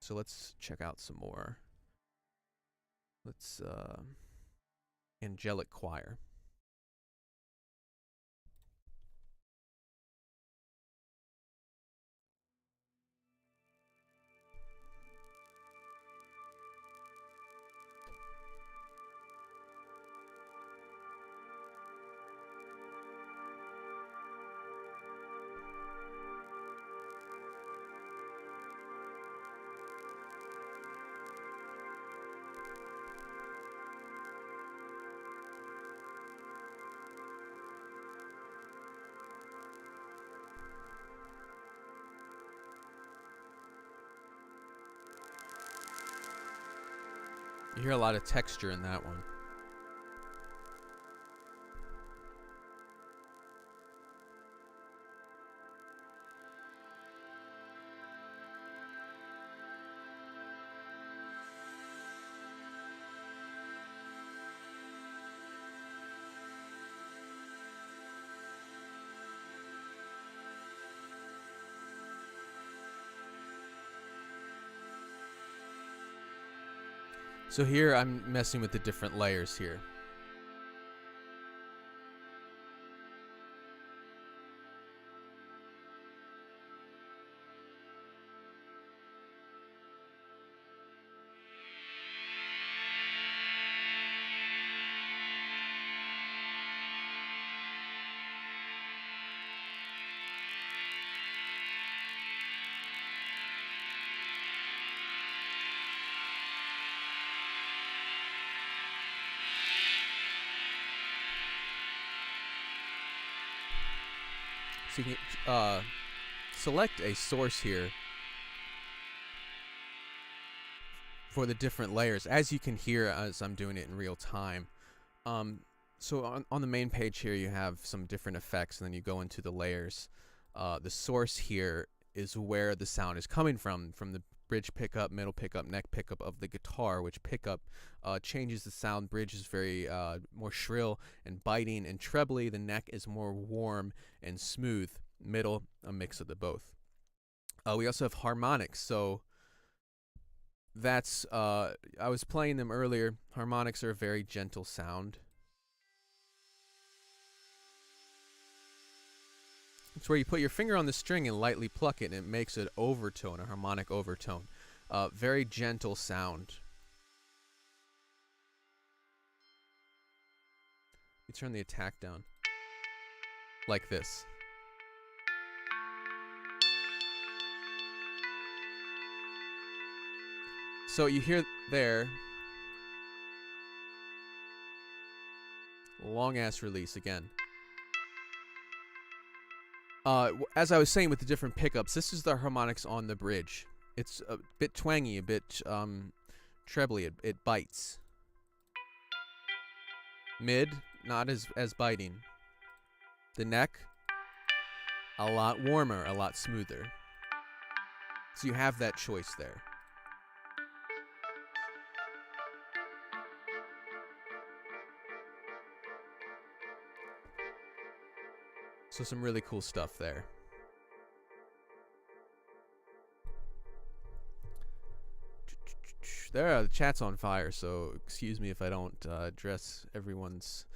So let's check out some more. Let's Angelic Choir. You hear a lot of texture in that one. So here I'm messing with the different layers here. So you can select a source here for the different layers, as you can hear as I'm doing it in real time. So on the main page here, you have some different effects, and then you go into the layers. The source here is where the sound is coming from the bridge pickup, middle pickup, neck pickup of the guitar, which pickup changes the sound. Bridge is very more shrill and biting and trebly. The neck is more warm and smooth. Middle, a mix of the both. We also have harmonics. So that's, I was playing them earlier. Harmonics are a very gentle sound. It's where you put your finger on the string and lightly pluck it, and it makes an overtone, a harmonic overtone. Very gentle sound. You turn the attack down. Like this. So you hear there, long ass release again. As I was saying with the different pickups, this is the harmonics on the bridge. It's a bit twangy, a bit trebly. It bites. Mid, not as biting. The neck, a lot warmer, a lot smoother. So you have that choice there. So some really cool stuff there. There, the chat's on fire, so excuse me if I don't address everyone's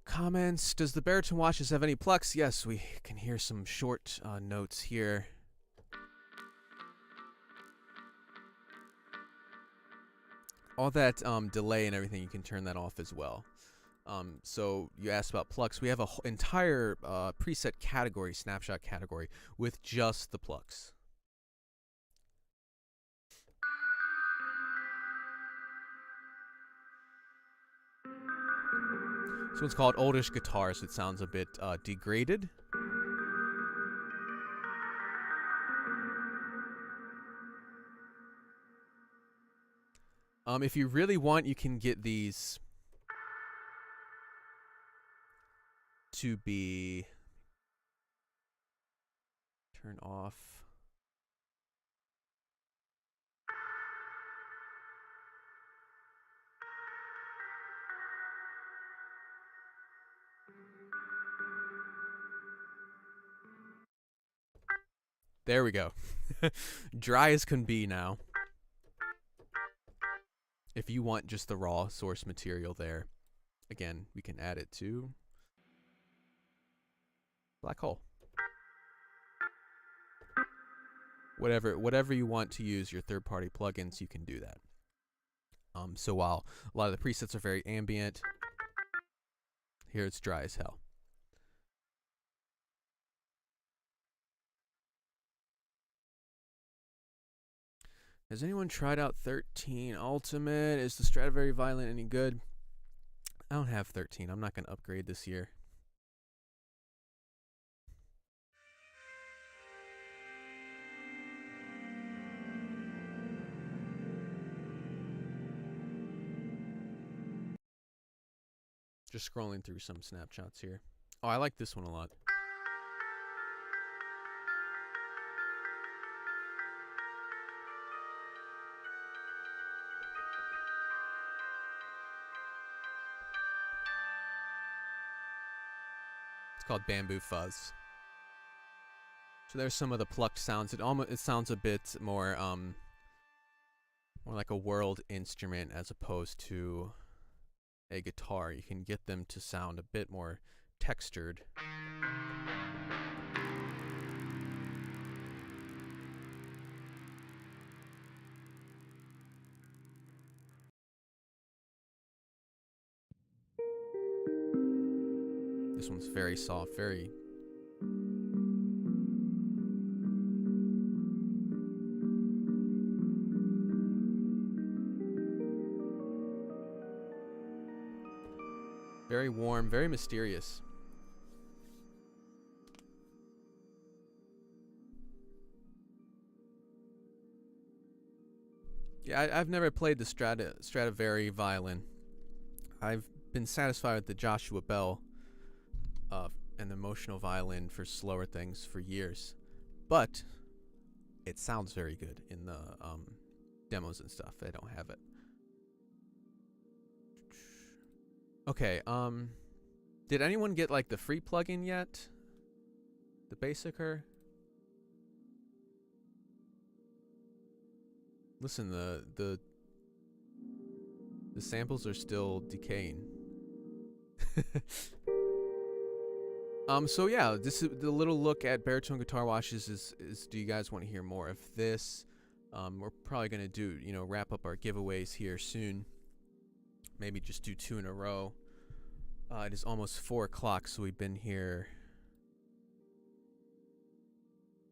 comments. Does the Baritone Watches have any plucks? Yes, we can hear some short notes here. All that delay and everything, you can turn that off as well. So you asked about plucks. We have an entire preset category, snapshot category, with just the plucks. This one's called Oldish Guitar, so it sounds a bit degraded. If you really want, you can get these to be turned off. There we go. Dry as can be now. If you want just the raw source material there, again, we can add it to Black Hole. Whatever you want to use your third-party plugins, you can do that. So while a lot of the presets are very ambient, here it's dry as hell. Has anyone tried out 13 Ultimate? Is the Stradivari Violin any good? I don't have 13. I'm not going to upgrade this year. Just scrolling through some snapshots here. Oh, I like this one a lot. It's called Bamboo Fuzz. So there's some of the plucked sounds. It sounds a bit more more like a world instrument as opposed to a guitar. You can get them to sound a bit more textured. This one's very soft, very warm, very mysterious. Yeah, I've never played the Stradivari violin. I've been satisfied with the Joshua Bell and the emotional violin for slower things for years. But it sounds very good in the demos and stuff. I don't have it. Okay, did anyone get like the free plugin yet? The basicer? Listen, the samples are still decaying. So yeah, this is the little look at Baritone guitar washes. Is do you guys want to hear more of this? We're probably gonna do, wrap up our giveaways here soon. Maybe just do 2 in a row. It is almost 4 o'clock, so we've been here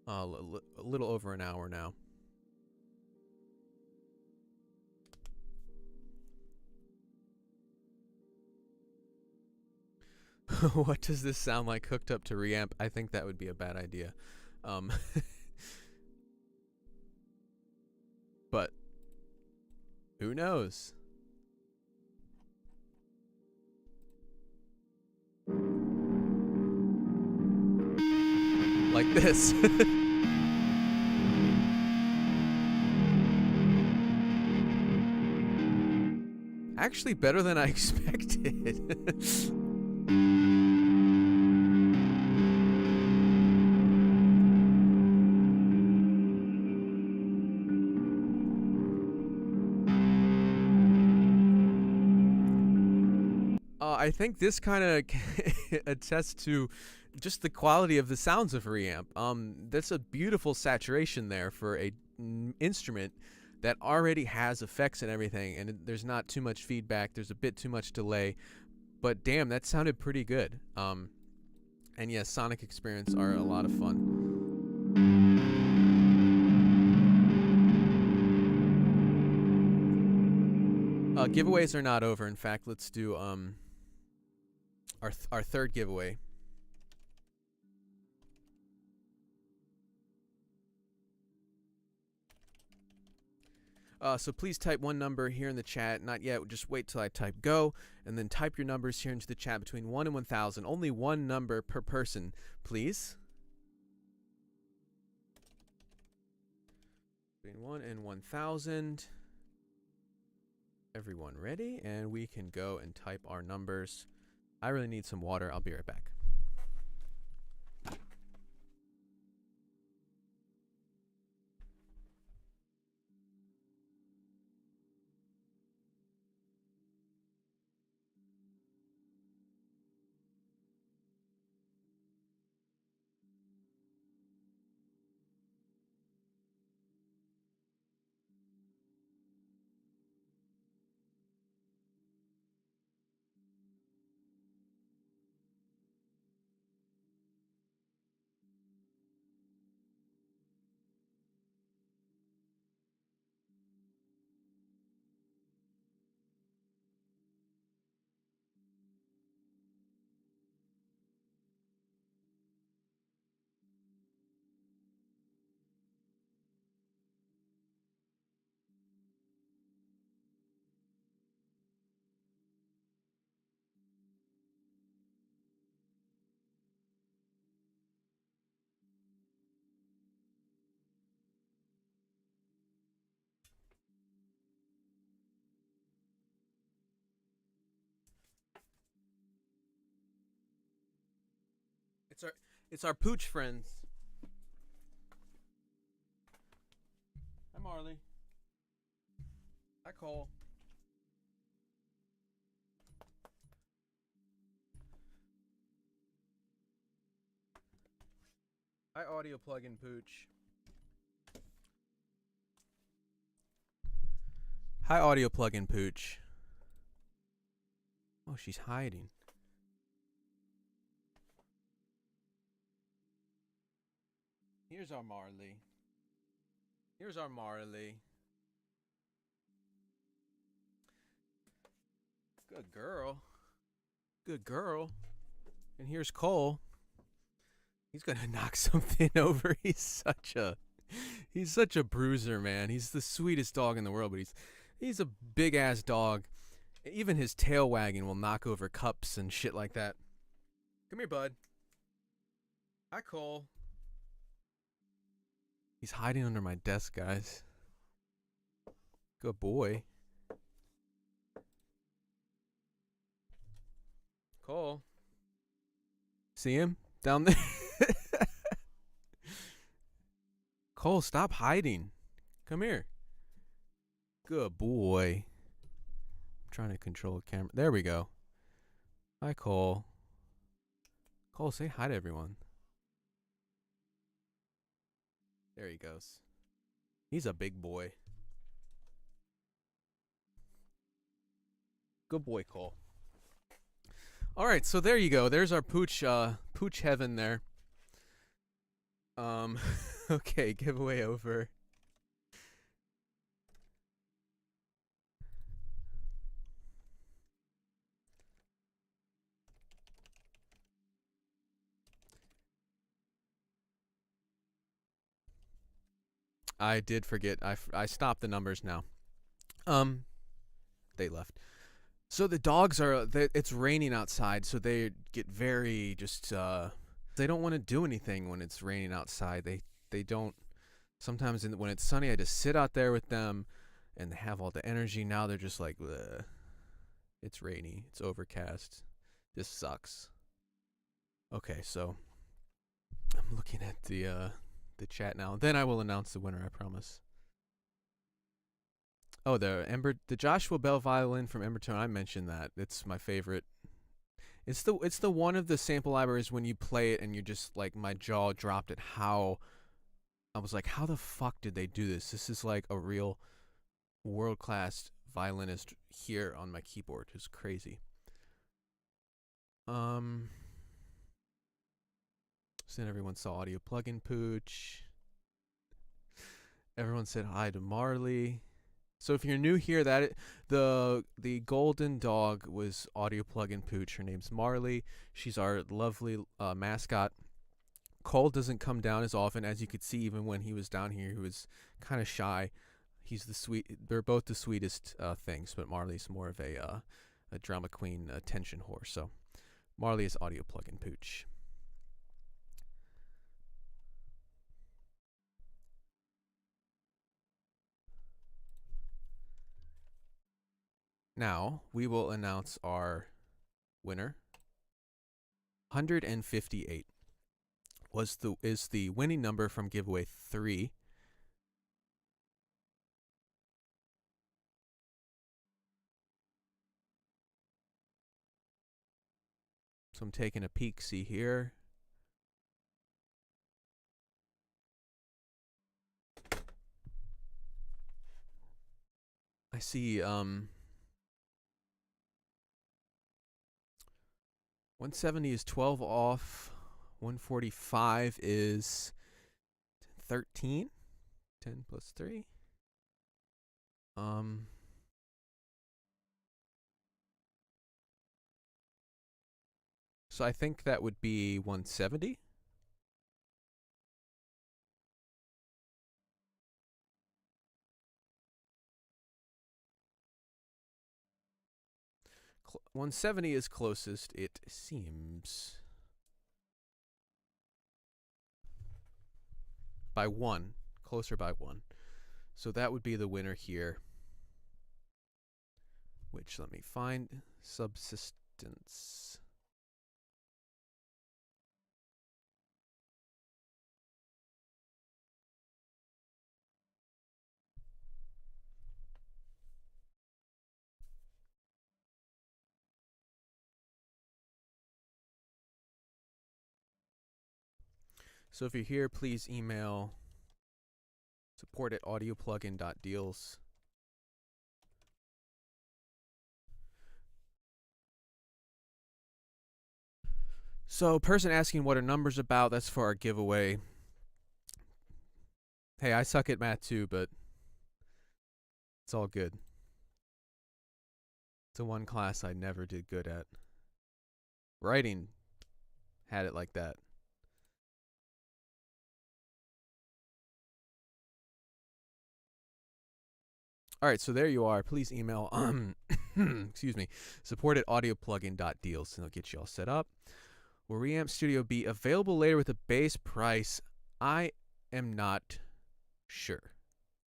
a little over an hour now. What does this sound like hooked up to reamp? I think that would be a bad idea. But who knows? Like this. Actually better than I expected. I think this kind of attests to just the quality of the sounds of reamp. That's a beautiful saturation there for a instrument that already has effects and everything, and there's not too much feedback. There's a bit too much delay, but damn, that sounded pretty good. And yes, sonic experience are a lot of fun. Giveaways are not over. In fact, let's do our third giveaway. So please type one number here in the chat. Not yet. Just wait till I type go, and then type your numbers here into the chat between 1 and 1,000. Only one number per person, please. Between 1 and 1,000. Everyone ready? And we can go and type our numbers. I really need some water. I'll be right back. It's our pooch friends. Hi Marley. Hi Cole. Hi audio plugin pooch. Hi audio plugin pooch. Oh, she's hiding. Here's our Marley. Here's our Marley. Good girl. Good girl. And here's Cole. He's gonna knock something over. He's He's such a bruiser, man. He's the sweetest dog in the world, but he's a big ass dog. Even his tail wagging will knock over cups and shit like that. Come here, bud. Hi, Cole. He's hiding under my desk, guys. Good boy. Cole. See him down there? Cole, stop hiding. Come here. Good boy. I'm trying to control the camera. There we go. Hi, Cole. Cole, say hi to everyone. There he goes. He's a big boy. Good boy, Cole. All right, so there you go. There's our pooch heaven there. Okay, giveaway over. I did forget. I stopped the numbers now. They left. So the dogs are. It's raining outside, so they get very just. They don't want to do anything when it's raining outside. They don't. Sometimes when it's sunny, I just sit out there with them, and they have all the energy. Now they're just like, ugh. It's rainy. It's overcast. This sucks. Okay, so I'm looking at the chat now. Then I will announce the winner. I promise. Oh, the Joshua Bell violin from Embertone. I mentioned that. It's my favorite. It's the one of the sample libraries when you play it and you're just like, my jaw dropped at how. I was like, how the fuck did they do this? This is like a real world-class violinist here on my keyboard. It's crazy. So then everyone saw Audio Plugin Pooch. Everyone said hi to Marley. So if you're new here, the golden dog was Audio Plugin Pooch. Her name's Marley. She's our lovely mascot. Cole doesn't come down as often, as you could see. Even when he was down here, he was kind of shy. He's the sweet. They're both the sweetest things, but Marley's more of a drama queen, attention whore. So Marley is Audio Plugin Pooch. Now we will announce our winner. 158 is the winning number from giveaway 3. So I'm taking a peek. See here. I see 170 is 12 off. 145 is 13. 10 plus 3. So I think that would be 170. Cl 170 is closest, it seems. By 1. Closer by 1. So that would be the winner here. Which, let me find. Subsistence. So if you're here, please email support@audioplugin.deals. So person asking what our number's about, that's for our giveaway. Hey, I suck at math too, but it's all good. It's the one class I never did good at. Writing had it like that. All right, so there you are. Please email excuse me, support@audioplugin.deals, and they'll get you all set up. Will Reamp Studio be available later with a base price? I am not sure.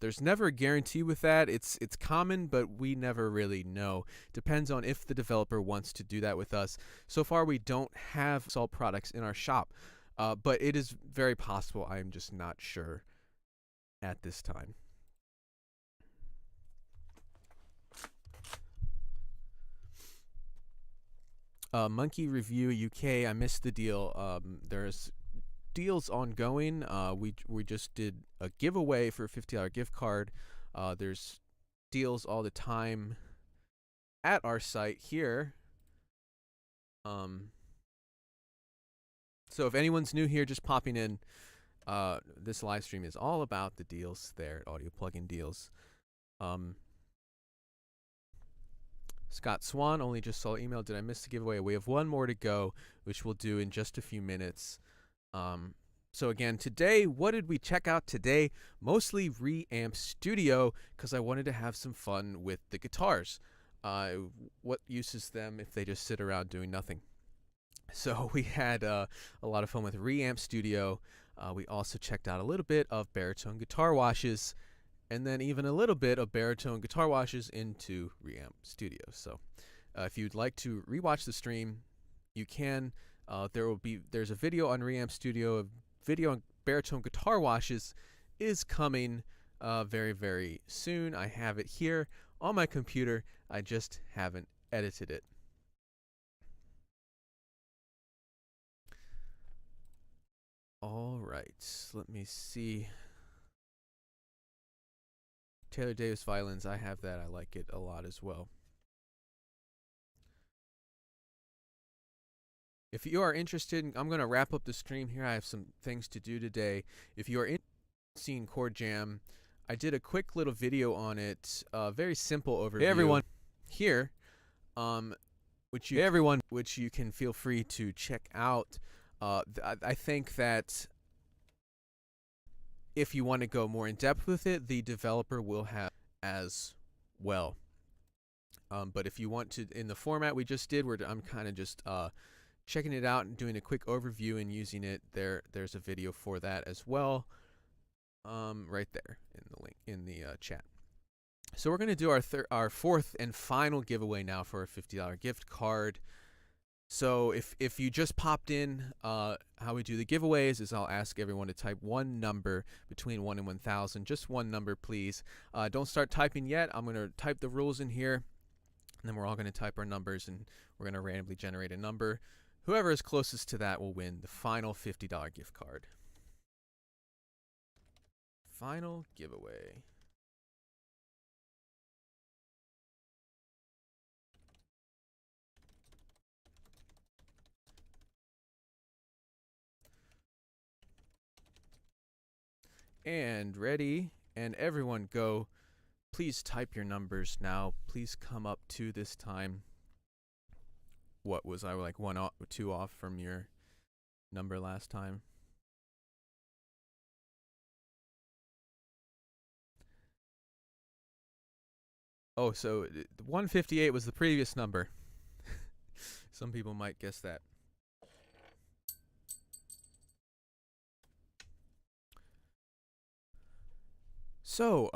There's never a guarantee with that. It's common, but we never really know. Depends on if the developer wants to do that with us. So far, we don't have Salt products in our shop, but it is very possible. I am just not sure at this time. Monkey Review UK. I missed the deal. There's deals ongoing. We just did a giveaway for a $50 gift card. There's deals all the time at our site here. So if anyone's new here, just popping in, this live stream is all about the deals there at Audio Plugin Deals. Scott Swan only just saw email. Did I miss the giveaway? We have one more to go, which we'll do in just a few minutes. So again, today, what did we check out today? Mostly Reamp Studio, because I wanted to have some fun with the guitars. What use is them if they just sit around doing nothing? So we had a lot of fun with Reamp Studio. We also checked out a little bit of Baritone guitar washes, and then even a little bit of Baritone guitar washes into Reamp Studio. So if you'd like to rewatch the stream, you can. There's a video on Reamp Studio. A video on Baritone guitar washes is coming very, very soon. I have it here on my computer. I just haven't edited it. All right, let me see. Taylor Davis violins, I have that. I like it a lot as well. If you are interested, I'm going to wrap up the stream here. I have some things to do today. If you are interested in seeing Chord Jam, I did a quick little video on it, very simple overview. Hey everyone, here, which you can feel free to check out. I think that if you want to go more in depth with it, the developer will have as well. But if you want to, in the format we just did, where I'm kind of just checking it out and doing a quick overview and using it, there's a video for that as well, right there in the link in the chat. So we're going to do our fourth and final giveaway now for a $50 gift card. So if you just popped in, how we do the giveaways is I'll ask everyone to type one number between 1 and 1,000. Just one number, please. Don't start typing yet. I'm going to type the rules in here, and then we're all going to type our numbers, and we're going to randomly generate a number. Whoever is closest to that will win the final $50 gift card. Final giveaway. And ready, and everyone go. Please type your numbers now. Please come up to this time. What was I, like 1 or 2 off from your number last time? Oh, so 158 was the previous number. Some people might guess that. So,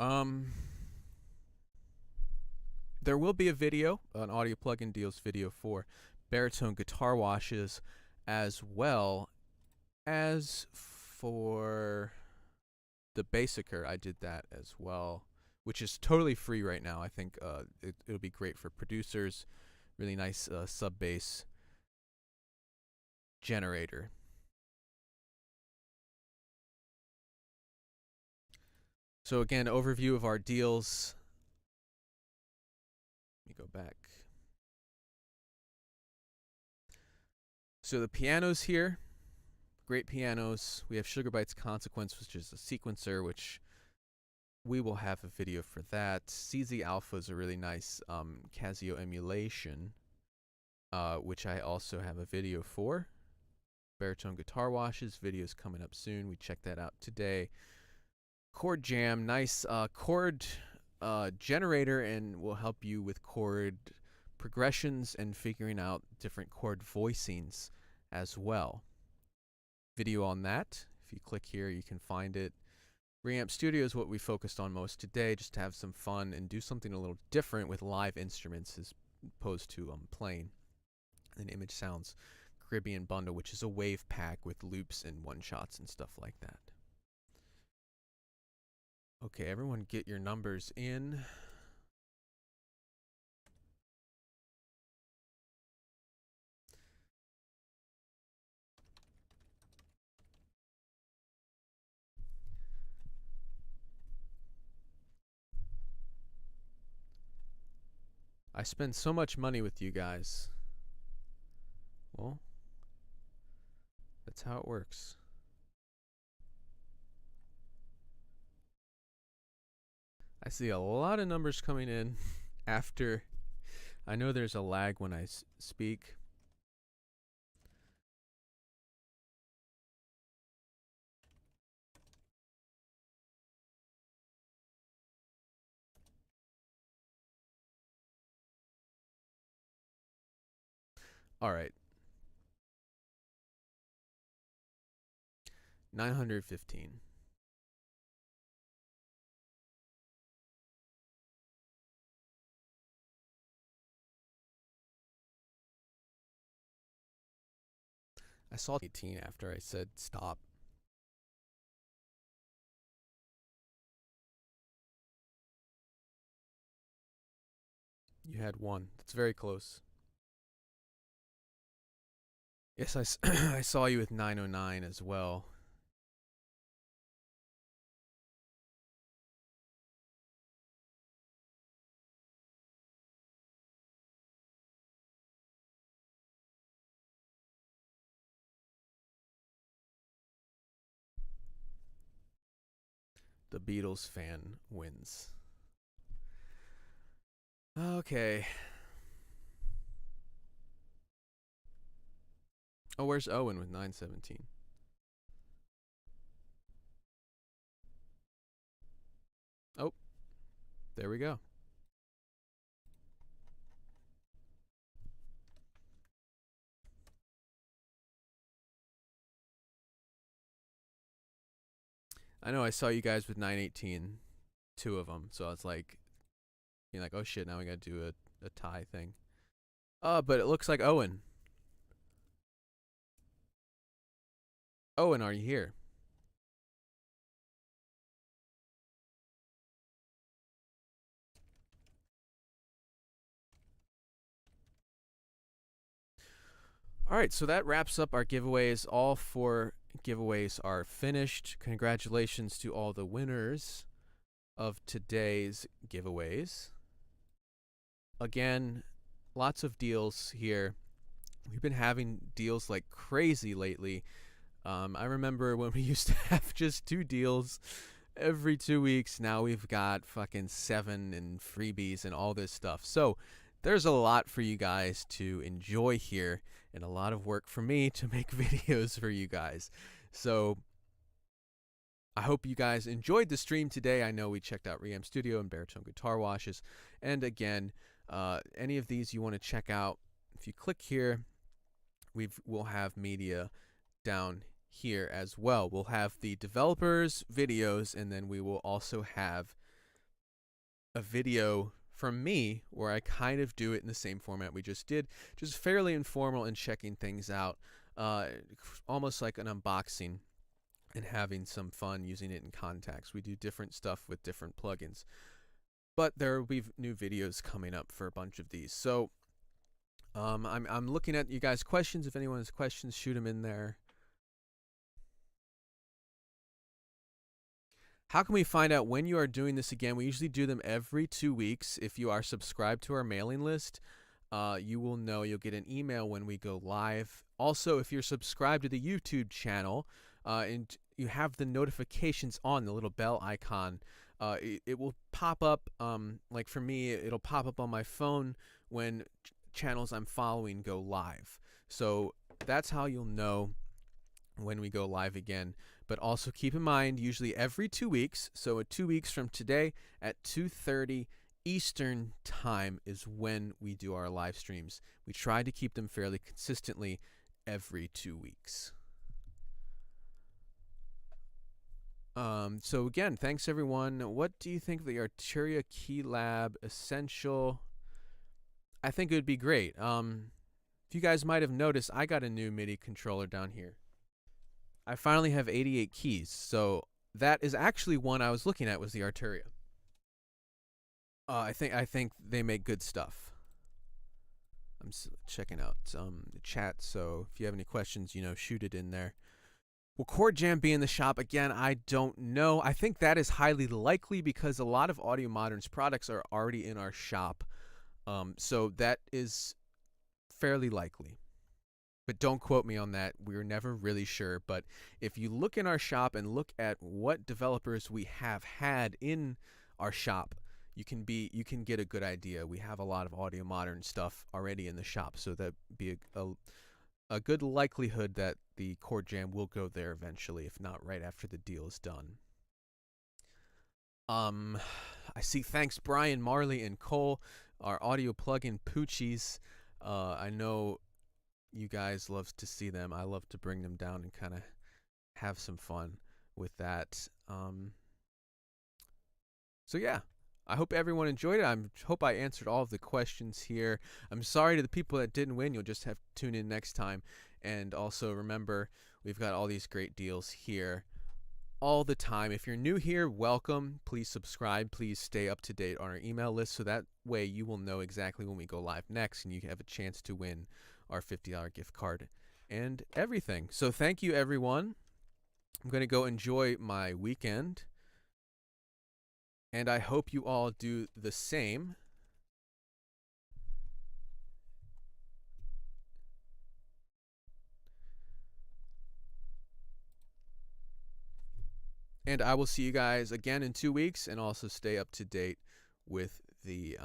there will be a video, an Audio Plugin Deals video for Baritone guitar washes, as well as for the Basicer. I did that as well, which is totally free right now. I think it'll be great for producers. Really nice sub bass generator. So again, overview of our deals. Let me go back. So the pianos here, great pianos. We have Sugar Bites Consequence, which is a sequencer, which we will have a video for that. CZ Alpha is a really nice Casio emulation, which I also have a video for. Baritone guitar washes, video's coming up soon. We checked that out today. Chord Jam, nice chord generator and will help you with chord progressions and figuring out different chord voicings as well. Video on that. If you click here, you can find it. Reamp Studio is what we focused on most today, just to have some fun and do something a little different with live instruments as opposed to playing. And Image Sounds Caribbean Bundle, which is a wave pack with loops and one-shots and stuff like that. Okay, everyone get your numbers in. I spend so much money with you guys. Well, that's how it works. I see a lot of numbers coming in after. I know there's a lag when I speak. All right. 915. I saw 18 after I said stop. You had one. That's very close. Yes, I saw you with 909 as well. The Beatles fan wins. Okay. Oh, where's Owen with 917? Oh, there we go. I know I saw you guys with 918, two of them, so it's like, you're like, oh shit, now we gotta do a tie thing. But it looks like Owen. Owen, are you here? All right, so that wraps up our giveaways. All 4 giveaways are finished. Congratulations to all the winners of today's giveaways. Again, lots of deals here. We've been having deals like crazy lately. I remember when we used to have just 2 deals every 2 weeks. Now we've got fucking 7 and freebies and all this stuff. So there's a lot for you guys to enjoy here, and a lot of work for me to make videos for you guys. So I hope you guys enjoyed the stream today. I know we checked out Reamp Studio and Baritone Guitar Washes. And again, any of these you want to check out, if you click here, we'll have media down here as well. We'll have the developers' videos, and then we will also have a video from me where I kind of do it in the same format we just did, just fairly informal and checking things out, almost like an unboxing and having some fun using it in contacts. We do different stuff with different plugins, but there will be new videos coming up for a bunch of these. So I'm looking at you guys' questions. If anyone has questions, shoot them in there. How can we find out when you are doing this again? We usually do them every 2 weeks. If you are subscribed to our mailing list, you will know. You'll get an email when we go live. Also, if you're subscribed to the YouTube channel and you have the notifications on, the little bell icon, it will pop up. Like for me, it'll pop up on my phone when channels I'm following go live. So that's how you'll know when we go live again. But also keep in mind, usually every 2 weeks, so 2 weeks from today at 2:30 Eastern time is when we do our live streams. We try to keep them fairly consistently every 2 weeks. So again, thanks everyone. What do you think of the Arturia Key Lab Essential? I think it would be great. If you guys might have noticed, I got a new MIDI controller down here. I finally have 88 keys, so that is actually one I was looking at, was the Arturia. I think they make good stuff. I'm checking out the chat, so if you have any questions, shoot it in there. Will Chord Jam be in the shop again? I don't know. I think that is highly likely because a lot of Audio Modern's products are already in our shop. So that is fairly likely. But don't quote me on that. We're never really sure. But if you look in our shop and look at what developers we have had in our shop, you can get a good idea. We have a lot of Audio Modern stuff already in the shop, so that'd be a good likelihood that the Chord Jam will go there eventually, if not right after the deal is done. I see. Thanks, Brian, Marley, and Cole, our audio plugin Poochies. I know you guys love to see them. I love to bring them down and kind of have some fun with that. So yeah, I hope everyone enjoyed it. I hope I answered all of the questions here. I'm sorry to the people that didn't win. You'll just have to tune in next time. And also remember, we've got all these great deals here all the time. If you're new here, welcome. Please subscribe. Please stay up to date on our email list, so that way you will know exactly when we go live next and you have a chance to win our $50 gift card and everything. So thank you, everyone. I'm going to go enjoy my weekend, and I hope you all do the same. And I will see you guys again in 2 weeks, and also stay up to date with the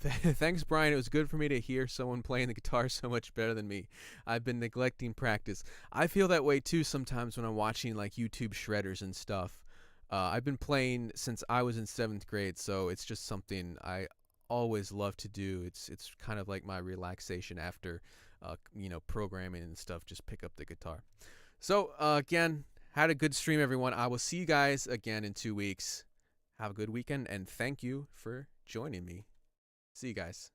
thanks, Brian. It was good for me to hear someone playing the guitar so much better than me. I've been neglecting practice. I feel that way too sometimes when I'm watching like YouTube shredders and stuff. I've been playing since I was in 7th grade, so it's just something I always love to do. It's kind of like my relaxation after programming and stuff. Just pick up the guitar. So again, had a good stream, everyone. I will see you guys again in 2 weeks. Have a good weekend, and thank you for joining me. See you guys.